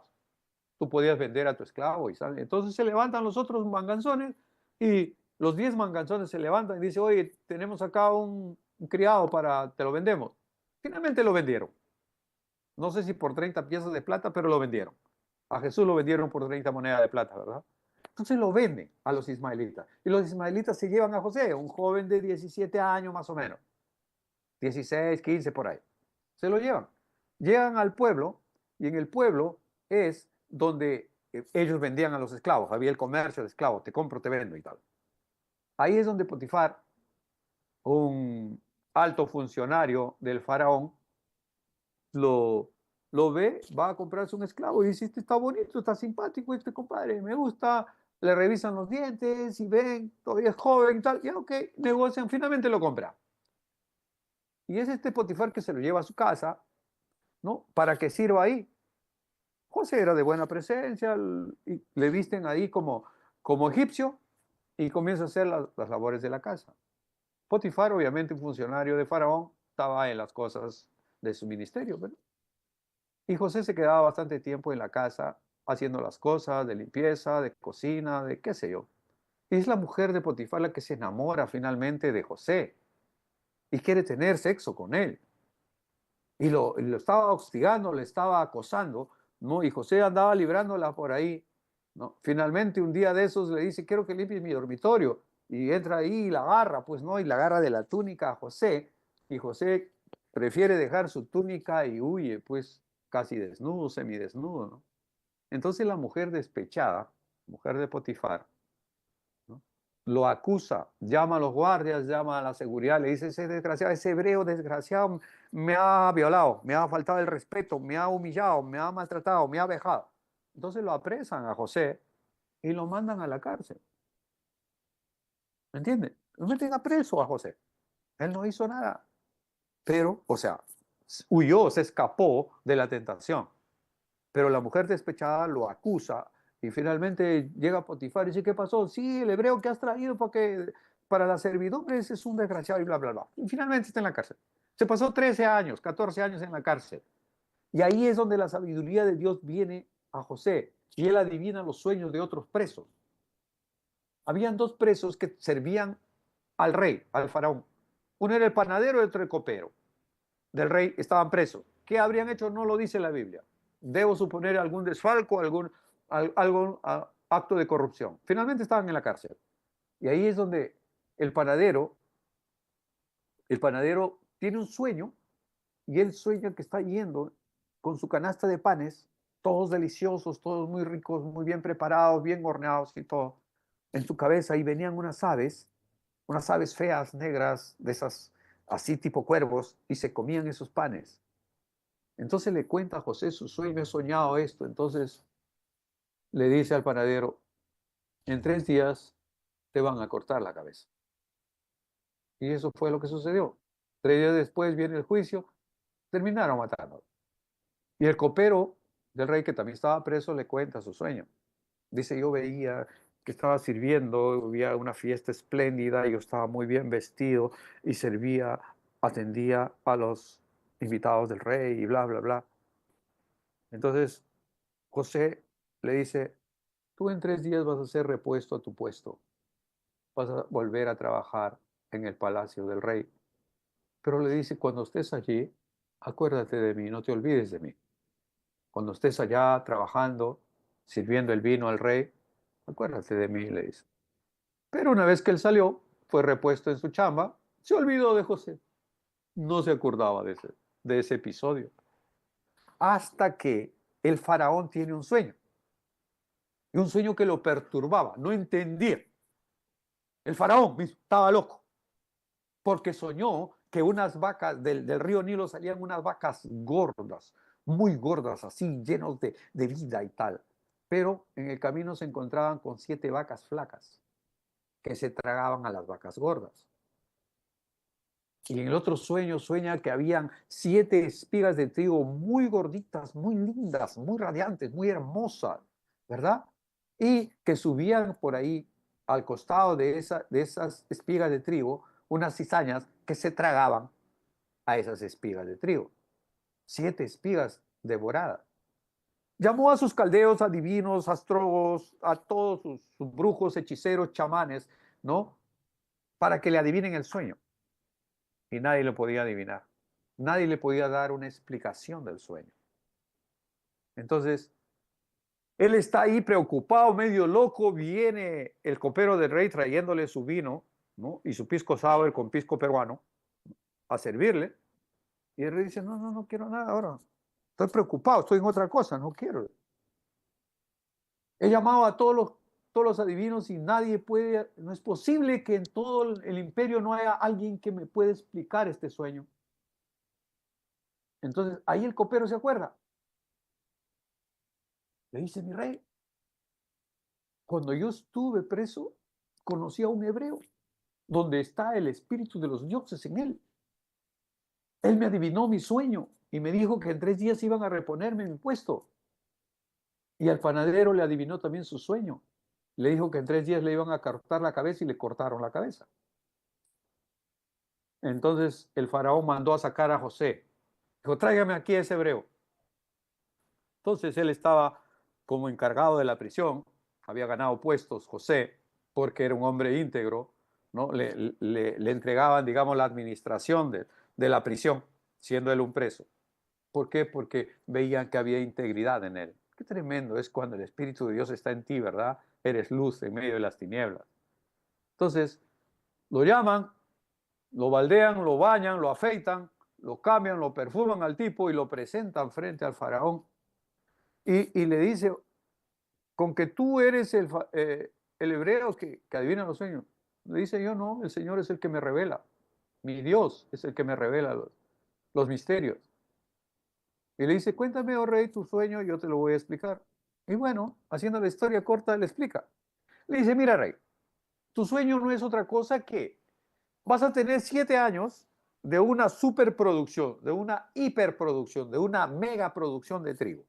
Tú podías vender a tu esclavo y ¿sabes? Entonces se levantan los otros manganzones y los 10 manganzones se levantan y dicen, oye, tenemos acá un criado te lo vendemos. Finalmente lo vendieron. No sé si por 30 piezas de plata, pero lo vendieron. A Jesús lo vendieron por 30 monedas de plata, ¿verdad? Entonces lo venden a los ismaelitas. Y los ismaelitas se llevan a José, un joven de 17 años más o menos. 16, 15 por ahí. Se lo llevan. Llegan al pueblo y en el pueblo es donde ellos vendían a los esclavos. Había el comercio de esclavos. Te compro, te vendo y tal. Ahí es donde Potifar, un alto funcionario del faraón, lo, lo ve, va a comprarse un esclavo y dice, este está bonito, está simpático, este compadre, me gusta, le revisan los dientes y ven, todavía es joven y tal, y ok, negocian, finalmente lo compra. Y es este Potifar que se lo lleva a su casa, ¿no? Para que sirva ahí. José era de buena presencia, y le visten ahí como egipcio y comienza a hacer las labores de la casa. Potifar, obviamente un funcionario de Faraón, estaba en las cosas de su ministerio, ¿verdad? Y José se quedaba bastante tiempo en la casa haciendo las cosas de limpieza, de cocina, de qué sé yo. Y es la mujer de Potifar la que se enamora finalmente de José y quiere tener sexo con él. Y lo estaba hostigando, le estaba acosando, ¿no? Y José andaba librándola por ahí, ¿no? Finalmente un día de esos le dice, quiero que limpies mi dormitorio. Y entra ahí y la agarra, pues, ¿no? Y la agarra de la túnica a José. Y José prefiere dejar su túnica y huye, pues, casi desnudo, semidesnudo, ¿no? Entonces la mujer despechada, mujer de Potifar, ¿no? Lo acusa, llama a los guardias, llama a la seguridad, le dice, ese desgraciado, ese hebreo desgraciado me ha violado, me ha faltado el respeto, me ha humillado, me ha maltratado, me ha vejado. Entonces lo apresan a José y lo mandan a la cárcel. ¿Me entiende? Lo meten a preso a José. Él no hizo nada. Pero, o sea, huyó, se escapó de la tentación. Pero la mujer despechada lo acusa y finalmente llega Potifar y dice, ¿qué pasó? Sí, el hebreo que has traído para la servidumbre ese es un desgraciado y bla, bla, bla. Y finalmente está en la cárcel. Se pasó 13 años, 14 años en la cárcel. Y ahí es donde la sabiduría de Dios viene a José y él adivina los sueños de otros presos. Habían dos presos que servían al rey, al faraón. Uno era el panadero y otro el copero del rey, estaban presos. ¿Qué habrían hecho? No lo dice la Biblia. Debo suponer algún desfalco, algún acto de corrupción. Finalmente estaban en la cárcel. Y ahí es donde el panadero, el panadero tiene un sueño y él sueña que está yendo con su canasta de panes, todos deliciosos, todos muy ricos, muy bien preparados, bien horneados y todo. En su cabeza y venían unas aves feas, negras, de esas así tipo cuervos, y se comían esos panes. Entonces le cuenta a José su sueño, he soñado esto. Entonces le dice al panadero, en 3 días te van a cortar la cabeza. Y eso fue lo que sucedió. 3 días después viene el juicio, terminaron matando. Y el copero del rey, que también estaba preso, le cuenta su sueño. Dice, yo veía que estaba sirviendo, había una fiesta espléndida, yo estaba muy bien vestido y servía, atendía a los invitados del rey y bla, bla, bla. Entonces José le dice, tú en 3 días vas a ser repuesto a tu puesto, vas a volver a trabajar en el palacio del rey. Pero le dice, cuando estés allí, acuérdate de mí, no te olvides de mí. Cuando estés allá trabajando, sirviendo el vino al rey, acuérdate de mí, le dice. Pero una vez que él salió, fue repuesto en su chamba, se olvidó de José. No se acordaba de ese episodio. Hasta que el faraón tiene un sueño. Y un sueño que lo perturbaba, no entendía. El faraón mismo estaba loco, porque soñó que unas vacas del río Nilo salían unas vacas gordas, muy gordas, así, llenos de vida y tal. Pero en el camino se encontraban con 7 vacas flacas que se tragaban a las vacas gordas. Y en el otro sueño sueña que habían 7 espigas de trigo muy gorditas, muy lindas, muy radiantes, muy hermosas, ¿verdad? Y que subían por ahí al costado de esas espigas de trigo unas cizañas que se tragaban a esas espigas de trigo. 7 espigas devoradas. Llamó a sus caldeos, adivinos, astrólogos, a todos sus brujos, hechiceros, chamanes, ¿no? Para que le adivinen el sueño. Y nadie lo podía adivinar. Nadie le podía dar una explicación del sueño. Entonces, él está ahí preocupado, medio loco, viene el copero del rey trayéndole su vino, ¿no? Y su pisco sour con pisco peruano a servirle. Y el rey dice, no, no, no quiero nada ahora. Estoy preocupado, estoy en otra cosa, no quiero. He llamado a todos los adivinos y nadie puede, no es posible que en todo el imperio no haya alguien que me pueda explicar este sueño. Entonces, ahí el copero se acuerda. Le dice, mi rey, cuando yo estuve preso, conocí a un hebreo, donde está el espíritu de los dioses en él. Él me adivinó mi sueño y me dijo que en 3 días iban a reponerme mi puesto. Y al panadero le adivinó también su sueño. Le dijo que en 3 días le iban a cortar la cabeza y le cortaron la cabeza. Entonces el faraón mandó a sacar a José. Dijo, tráigame aquí a ese hebreo. Entonces él estaba como encargado de la prisión, había ganado puestos, José, porque era un hombre íntegro, ¿no? Le entregaban, digamos, la administración de la prisión, siendo él un preso. ¿Por qué? Porque veían que había integridad en él. Qué tremendo es cuando el Espíritu de Dios está en ti, ¿verdad? Eres luz en medio de las tinieblas. Entonces, lo llaman, lo baldean, lo bañan, lo afeitan, lo cambian, lo perfuman al tipo y lo presentan frente al faraón. Y le dice, con que tú eres el hebreo que adivina los sueños. Le dice, yo no, el Señor es el que me revela. Mi Dios es el que me revela los misterios. Y le dice, cuéntame, oh rey, tu sueño, yo te lo voy a explicar. Y bueno, haciendo la historia corta, le explica. Le dice, mira, rey, tu sueño no es otra cosa que vas a tener 7 años de una superproducción, de una hiperproducción, de una megaproducción de trigo.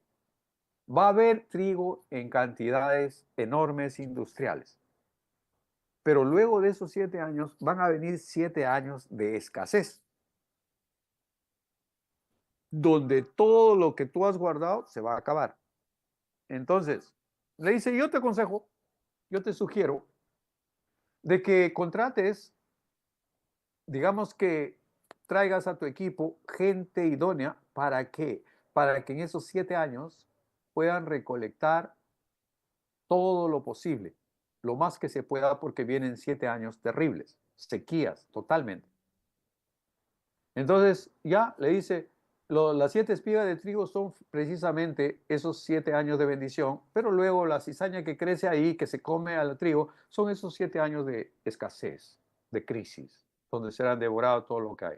Va a haber trigo en cantidades enormes industriales. Pero luego de esos 7 años van a venir 7 años de escasez, donde todo lo que tú has guardado se va a acabar. Entonces, le dice, yo te aconsejo, yo te sugiero de que contrates, digamos que traigas a tu equipo gente idónea. ¿Para qué? Para que en esos 7 años puedan recolectar todo lo posible, lo más que se pueda, porque vienen 7 años terribles, sequías totalmente. Entonces ya le dice, las 7 espigas de trigo son precisamente esos 7 años de bendición, pero luego la cizaña que crece ahí, que se come al trigo, son esos 7 años de escasez, de crisis, donde serán devorados todo lo que hay.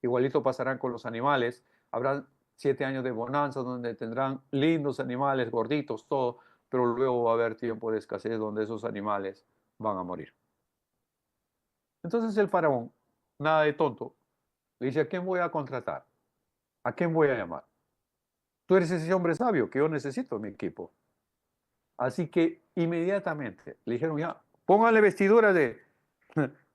Igualito pasarán con los animales, habrán 7 años de bonanza donde tendrán lindos animales, gorditos, todo, pero luego va a haber tiempo de escasez donde esos animales van a morir. Entonces el faraón, nada de tonto, le dice, ¿a quién voy a contratar? ¿A quién voy a llamar? Tú eres ese hombre sabio que yo necesito en mi equipo. Así que inmediatamente le dijeron, ya, póngale vestiduras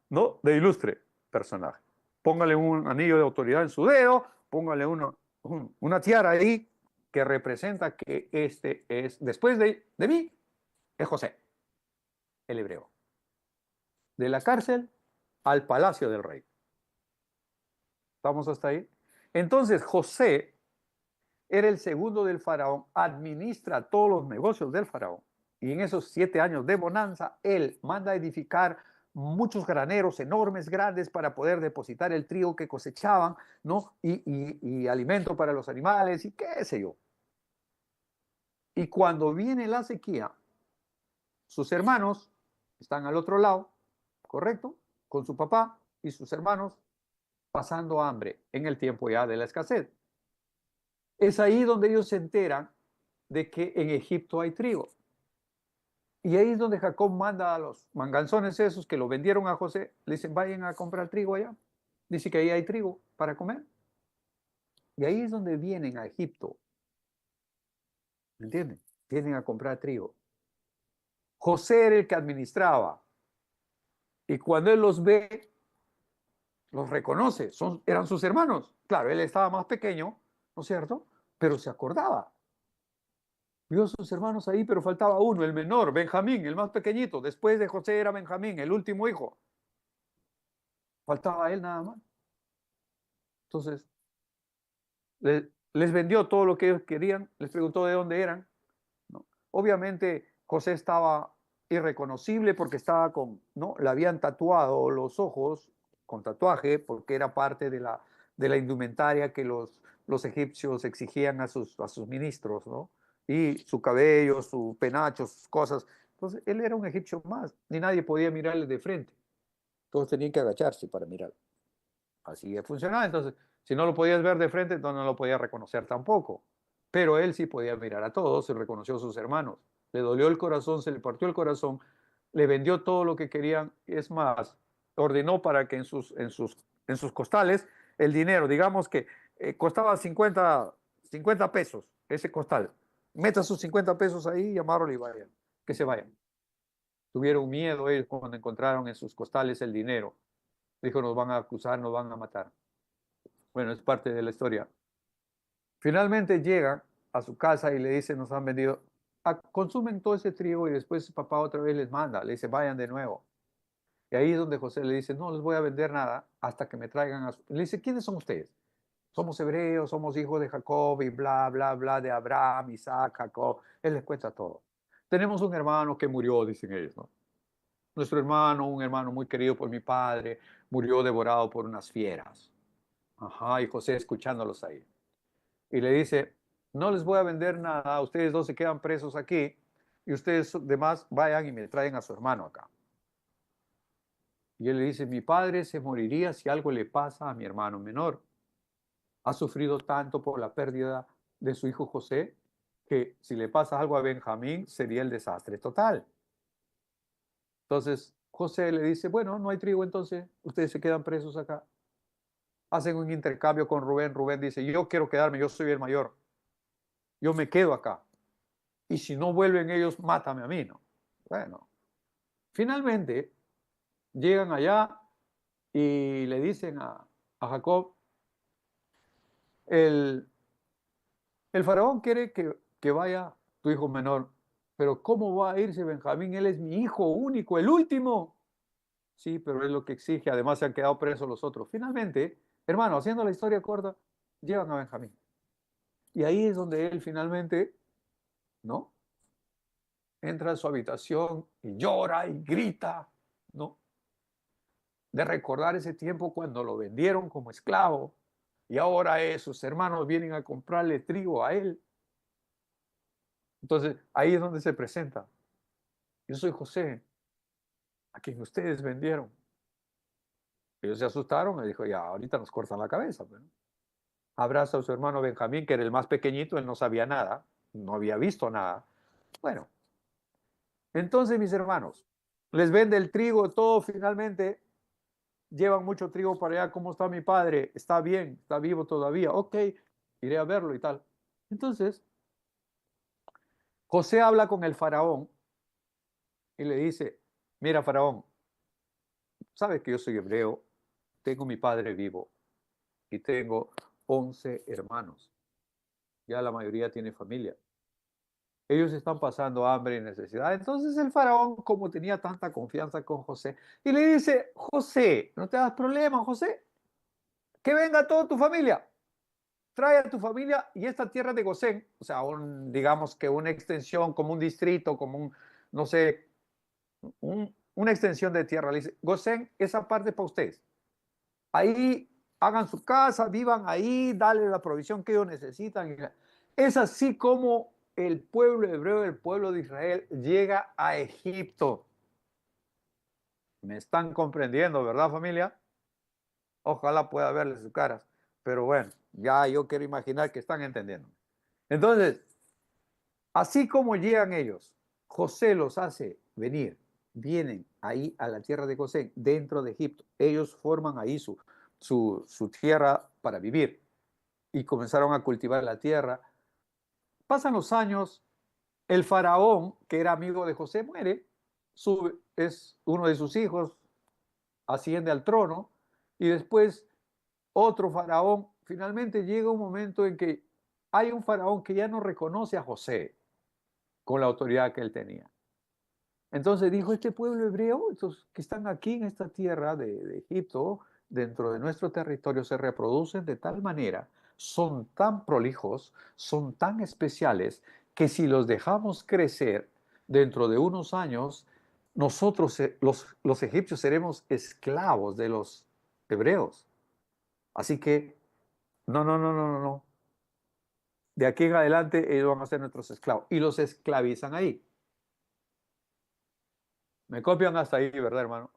¿no? De ilustre personaje. Póngale un anillo de autoridad en su dedo, póngale una tiara ahí que representa que este es, después de mí, es José, el hebreo. De la cárcel al palacio del rey. ¿Estamos hasta ahí? Entonces José era el segundo del faraón, administra todos los negocios del faraón. Y en esos 7 años de bonanza, él manda a edificar muchos graneros enormes, grandes, para poder depositar el trigo que cosechaban, ¿no? Y alimento para los animales y qué sé yo. Y cuando viene la sequía, sus hermanos están al otro lado, ¿correcto? Con su papá y sus hermanos pasando hambre en el tiempo ya de la escasez. Es ahí donde ellos se enteran de que en Egipto hay trigo. Y ahí es donde Jacob manda a los manganzones esos que lo vendieron a José, le dicen, vayan a comprar trigo allá. Dice que ahí hay trigo para comer. Y ahí es donde vienen a Egipto. ¿Me entienden? Vienen a comprar trigo. José era el que administraba. Y cuando él los ve, los reconoce. Eran sus hermanos. Claro, él estaba más pequeño, ¿no es cierto? Pero se acordaba. Vio a sus hermanos ahí, pero faltaba uno, el menor, Benjamín, el más pequeñito. Después de José era Benjamín, el último hijo. Faltaba él nada más. Entonces, les vendió todo lo que ellos querían, les preguntó de dónde eran, ¿no? Obviamente José estaba irreconocible porque estaba ¿no? Le habían tatuado los ojos con tatuaje porque era parte de la indumentaria que los egipcios exigían a sus ministros, ¿no? Y su cabello, su penacho, sus cosas. Entonces él era un egipcio más, ni nadie podía mirarle de frente. Todos tenían que agacharse para mirar. Así funcionaba. Entonces, si no lo podías ver de frente, entonces no lo podías reconocer tampoco. Pero él sí podía mirar a todos y reconoció a sus hermanos. Le dolió el corazón, se le partió el corazón, le vendió todo lo que querían. Es más, ordenó para que en sus costales el dinero, digamos que costaba 50 pesos ese costal. Meta sus 50 pesos ahí y llamarlo y vayan, que se vayan. Tuvieron miedo ellos cuando encontraron en sus costales el dinero. Dijo, nos van a acusar, nos van a matar. Bueno, es parte de la historia. Finalmente llegan a su casa y le dicen, nos han vendido, consumen todo ese trigo y después su papá otra vez les manda, le dice, vayan de nuevo. Y ahí es donde José le dice, no les voy a vender nada hasta que me traigan a su... Le dice, ¿quiénes son ustedes? Somos hebreos, somos hijos de Jacob y bla, bla, bla, de Abraham, Isaac, Jacob. Él les cuenta todo. Tenemos un hermano que murió, dicen ellos, ¿no? Nuestro hermano, un hermano muy querido por mi padre, murió devorado por unas fieras. Ajá, y José escuchándolos ahí. Y le dice, no les voy a vender nada, ustedes dos se quedan presos aquí y ustedes demás vayan y me traen a su hermano acá. Y él le dice, mi padre se moriría si algo le pasa a mi hermano menor. Ha sufrido tanto por la pérdida de su hijo José que si le pasa algo a Benjamín sería el desastre total. Entonces José le dice, bueno, no hay trigo, entonces ustedes se quedan presos acá. Hacen un intercambio con Rubén. Rubén dice, yo quiero quedarme, yo soy el mayor. Yo me quedo acá. Y si no vuelven ellos, mátame a mí, ¿no? Bueno, finalmente llegan allá y le dicen a Jacob, el, el faraón quiere que vaya tu hijo menor, pero ¿cómo va a irse Benjamín? Él es mi hijo único, el último. Sí, pero es lo que exige. Además se han quedado presos los otros. Finalmente, hermano, haciendo la historia corta, llevan a Benjamín. Y ahí es donde él finalmente, ¿no? Entra a su habitación y llora y grita, ¿no? De recordar ese tiempo cuando lo vendieron como esclavo y ahora sus hermanos vienen a comprarle trigo a él. Entonces, ahí es donde se presenta. Yo soy José, a quien ustedes vendieron. Ellos se asustaron y dijo, ya, ahorita nos cortan la cabeza. Pues, ¿no? Abraza a su hermano Benjamín, que era el más pequeñito, él no sabía nada, no había visto nada. Bueno, entonces mis hermanos, les vende el trigo, todo finalmente, llevan mucho trigo para allá, ¿cómo está mi padre? Está bien, está vivo todavía, ok, iré a verlo y tal. Entonces, José habla con el faraón y le dice, mira faraón, sabes que yo soy hebreo, tengo mi padre vivo y tengo 11 hermanos, ya la mayoría tiene familia. Ellos están pasando hambre y necesidad. Entonces el faraón, como tenía tanta confianza con José, y le dice, José, no te das problema, José, que venga toda tu familia. Trae a tu familia y esta tierra de Gosén, o sea, digamos que una extensión, como un distrito, como un, no sé, una extensión de tierra. Le dice, Gosén, esa parte para ustedes. Ahí hagan su casa, vivan ahí, dale la provisión que ellos necesitan. Es así como el pueblo hebreo, el pueblo de Israel, llega a Egipto. ¿Me están comprendiendo, verdad, familia? Ojalá pueda verles sus caras. Pero bueno, ya yo quiero imaginar que están entendiendo. Entonces, así como llegan ellos, José los hace venir, vienen ahí a la tierra de Gosén, dentro de Egipto. Ellos forman ahí su tierra para vivir y comenzaron a cultivar la tierra. Pasan los años, el faraón, que era amigo de José, muere, es uno de sus hijos, asciende al trono y después otro faraón. Finalmente llega un momento en que hay un faraón que ya no reconoce a José con la autoridad que él tenía. Entonces dijo, este pueblo hebreo, estos que están aquí en esta tierra de Egipto, dentro de nuestro territorio, se reproducen de tal manera, son tan prolijos, son tan especiales, que si los dejamos crecer dentro de unos años, nosotros, los egipcios, seremos esclavos de los hebreos. Así que, no, no, no, no, no, no. De aquí en adelante ellos van a ser nuestros esclavos. Y los esclavizan ahí. Me copian hasta ahí, ¿verdad, hermano?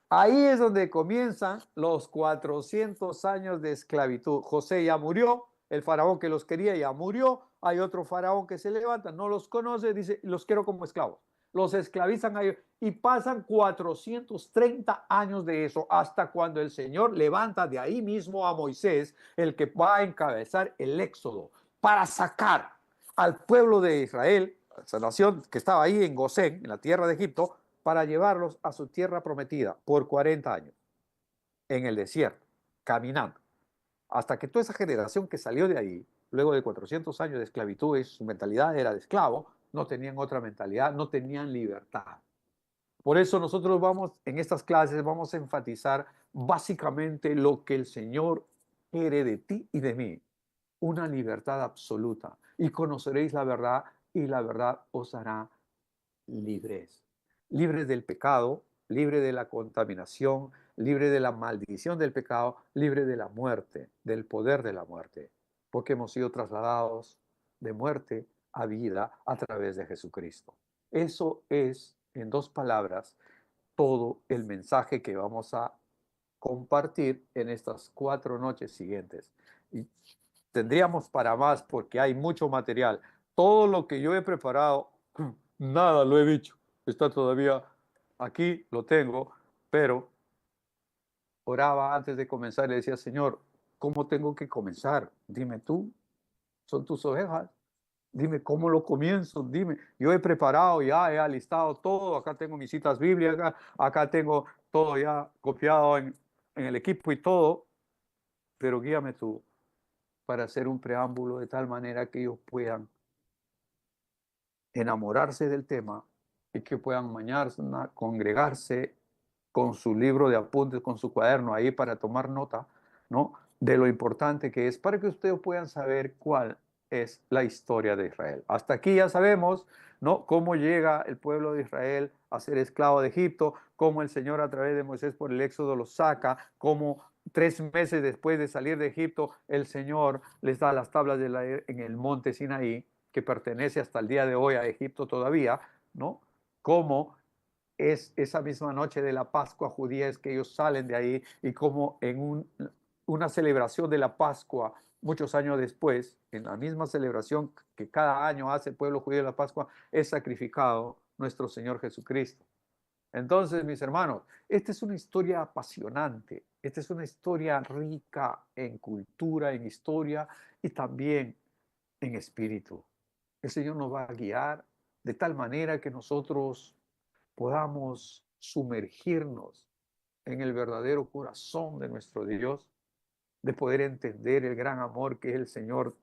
Ahí es donde comienzan los 400 años de esclavitud. José ya murió, el faraón que los quería ya murió, hay otro faraón que se levanta, no los conoce, dice, los quiero como esclavos. Los esclavizan a ellos y pasan 430 años de eso hasta cuando el Señor levanta de ahí mismo a Moisés, el que va a encabezar el éxodo, para sacar al pueblo de Israel, a esa nación que estaba ahí en Gosén, en la tierra de Egipto, para llevarlos a su tierra prometida por 40 años, en el desierto, caminando, hasta que toda esa generación que salió de ahí luego de 400 años de esclavitud, y su mentalidad era de esclavo, no tenían otra mentalidad, no tenían libertad. Por eso nosotros vamos, en estas clases, vamos a enfatizar básicamente lo que el Señor quiere de ti y de mí, una libertad absoluta. Y conoceréis la verdad y la verdad os hará libres. Libres del pecado, libre de la contaminación, libre de la maldición del pecado, libre de la muerte, del poder de la muerte, porque hemos sido trasladados de muerte a vida a través de Jesucristo. Eso es, en dos palabras, todo el mensaje que vamos a compartir en estas 4 noches siguientes. Y tendríamos para más porque hay mucho material. Todo lo que yo he preparado, nada lo he dicho. Está todavía aquí, lo tengo, pero oraba antes de comenzar y le decía, Señor, ¿cómo tengo que comenzar? Dime tú, son tus ovejas. Dime cómo lo comienzo, dime. Yo he preparado ya, he alistado todo. Acá tengo mis citas bíblicas, acá tengo todo ya copiado en el equipo y todo. Pero guíame tú para hacer un preámbulo de tal manera que ellos puedan enamorarse del tema y que puedan mañana congregarse con su libro de apuntes, con su cuaderno ahí para tomar nota, ¿no? De lo importante que es para que ustedes puedan saber cuál es la historia de Israel. Hasta aquí ya sabemos, ¿no? Cómo llega el pueblo de Israel a ser esclavo de Egipto, cómo el Señor a través de Moisés por el Éxodo los saca, cómo 3 meses después de salir de Egipto el Señor les da las tablas de en el monte Sinaí, que pertenece hasta el día de hoy a Egipto todavía, ¿no? Cómo es esa misma noche de la Pascua judía es que ellos salen de ahí y como en una celebración de la Pascua muchos años después, en la misma celebración que cada año hace el pueblo judío de la Pascua, es sacrificado nuestro Señor Jesucristo. Entonces, mis hermanos, esta es una historia apasionante, esta es una historia rica en cultura, en historia y también en espíritu. El Señor nos va a guiar de tal manera que nosotros podamos sumergirnos en el verdadero corazón de nuestro Dios, de poder entender el gran amor que el Señor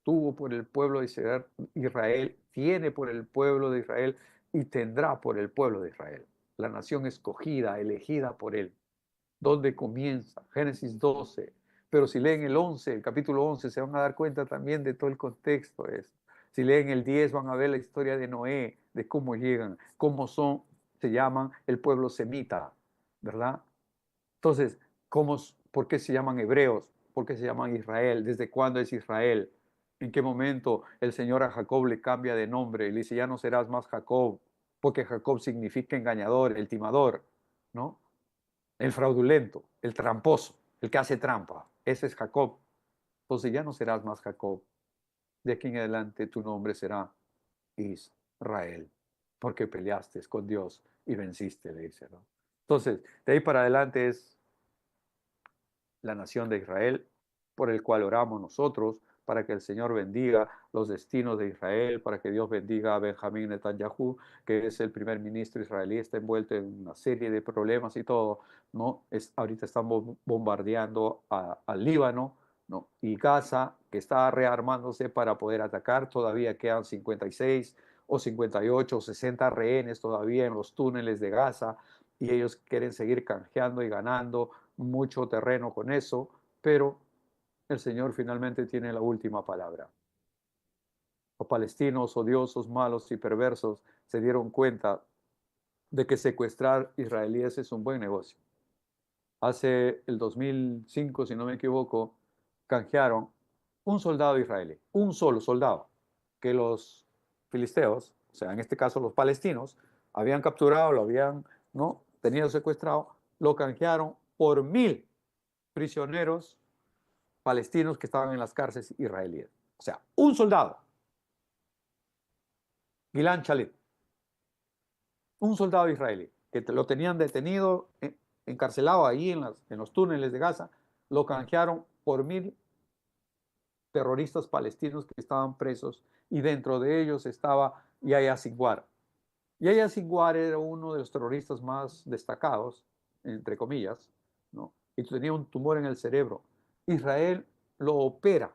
tuvo por el pueblo de Israel, tiene por el pueblo de Israel y tendrá por el pueblo de Israel. La nación escogida, elegida por Él. ¿Dónde comienza? Génesis 12. Pero si leen el 11, el capítulo 11, se van a dar cuenta también de todo el contexto. Si leen el 10, van a ver la historia de Noé, de cómo llegan, cómo son, se llaman el pueblo semita, ¿verdad? Entonces, ¿por qué se llaman hebreos? ¿Por qué se llaman Israel? ¿Desde cuándo es Israel? ¿En qué momento el Señor a Jacob le cambia de nombre? Le dice, ya no serás más Jacob, porque Jacob significa engañador, el timador, ¿no? El fraudulento, el tramposo, el que hace trampa. Ese es Jacob. Entonces ya no serás más Jacob. De aquí en adelante tu nombre será Israel, porque peleaste con Dios y venciste, le dice, ¿no? Entonces, de ahí para adelante es la nación de Israel, por el cual oramos nosotros, para que el Señor bendiga los destinos de Israel, para que Dios bendiga a Benjamín Netanyahu, que es el primer ministro israelí, está envuelto en una serie de problemas y todo, ¿no? Ahorita están bombardeando al Líbano, ¿no? Y Gaza, que está rearmándose para poder atacar, todavía quedan 56 o 58 o 60 rehenes todavía en los túneles de Gaza, y ellos quieren seguir canjeando y ganando mucho terreno con eso, pero el Señor finalmente tiene la última palabra. Los palestinos odiosos, malos y perversos se dieron cuenta de que secuestrar israelíes es un buen negocio. Hace el 2005, si no me equivoco, canjearon un soldado israelí, un solo soldado, que los filisteos, o sea, en este caso los palestinos, habían capturado, lo habían, ¿no?, tenido secuestrado, lo canjearon por 1000 prisioneros palestinos que estaban en las cárceles israelíes. O sea, un soldado, Gilad Shalit, un soldado israelí, que lo tenían detenido, encarcelado ahí en los túneles de Gaza, lo canjearon por 1000 terroristas palestinos que estaban presos, y dentro de ellos estaba Yahya Sinwar. Yahya Sinwar era uno de los terroristas más destacados, entre comillas, ¿no? Y tenía un tumor en el cerebro. Israel lo opera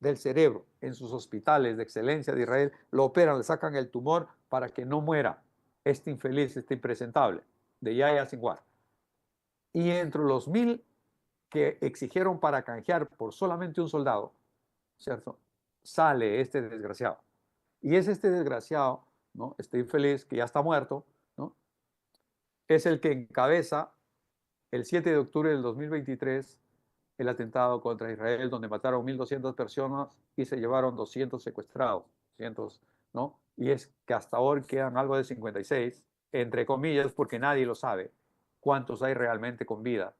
del cerebro en sus hospitales de excelencia de Israel, lo operan, le sacan el tumor para que no muera este infeliz, este impresentable, de Yahya Sinwar. Y entre los 1000 que exigieron para canjear por solamente un soldado, ¿cierto? Sale este desgraciado. Y es este desgraciado, ¿no? Este infeliz que ya está muerto, ¿no? Es el que encabeza el 7 de octubre del 2023 el atentado contra Israel, donde mataron 1.200 personas y se llevaron 200 secuestrados, 200, ¿no? Y es que hasta ahora quedan algo de 56, entre comillas, porque nadie lo sabe cuántos hay realmente con vida,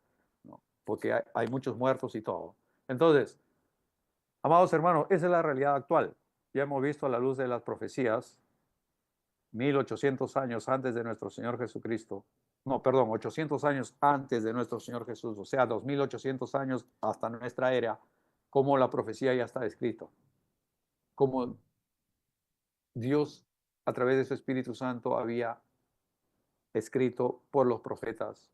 ¿no? Porque hay muchos muertos y todo. Entonces, amados hermanos, esa es la realidad actual. Ya hemos visto a la luz de las profecías, 1800 años antes de nuestro Señor Jesucristo, no, perdón, 800 años antes de nuestro Señor Jesús, o sea, 2800 años hasta nuestra era, como la profecía ya está escrito, como Dios a través de su Espíritu Santo había escrito por los profetas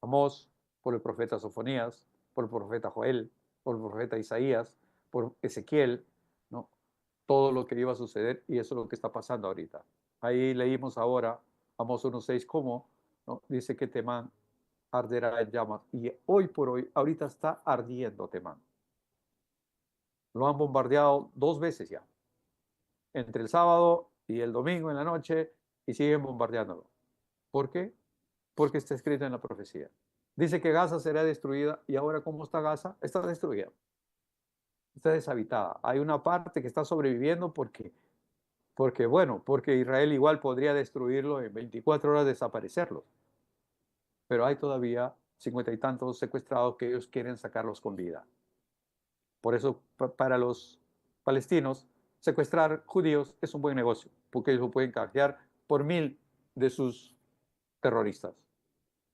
Amós, por el profeta Sofonías, por el profeta Joel, por el profeta Isaías, por Ezequiel, ¿no? Todo lo que iba a suceder y eso es lo que está pasando ahorita. Ahí leímos ahora, Amós 1.6, cómo, ¿no? Dice que Temán arderá en llamas y hoy por hoy, ahorita está ardiendo Temán. Lo han bombardeado 2 veces ya, entre el sábado y el domingo en la noche y siguen bombardeándolo. ¿Por qué? Porque está escrito en la profecía. Dice que Gaza será destruida y ahora ¿cómo está Gaza? Está destruida, está deshabitada. Hay una parte que está sobreviviendo porque Israel igual podría destruirlo en 24 horas, desaparecerlos. Pero hay todavía 50 y tantos secuestrados que ellos quieren sacarlos con vida. Por eso para los palestinos secuestrar judíos es un buen negocio, porque ellos lo pueden canjear por 1000 de sus terroristas.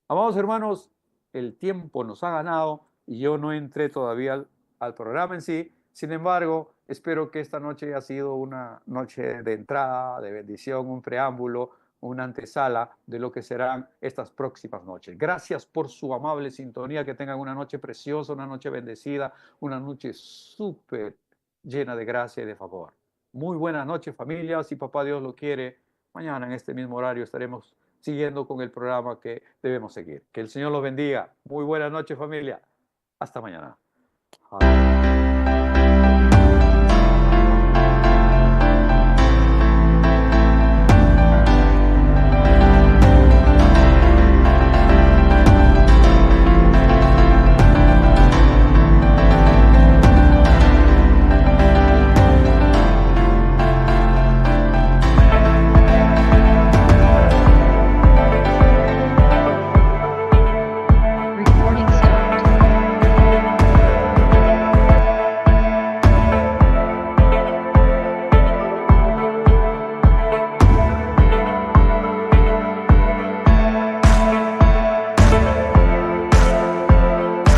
Amados hermanos, el tiempo nos ha ganado y yo no entré todavía al programa en sí. Sin embargo, espero que esta noche haya sido una noche de entrada, de bendición, un preámbulo, una antesala de lo que serán estas próximas noches. Gracias por su amable sintonía, que tengan una noche preciosa, una noche bendecida, una noche súper llena de gracia y de favor. Muy buenas noches, familia. Si papá Dios lo quiere, mañana en este mismo horario estaremos siguiendo con el programa que debemos seguir. Que el Señor los bendiga. Muy buenas noches, familia. Hasta mañana. Amén.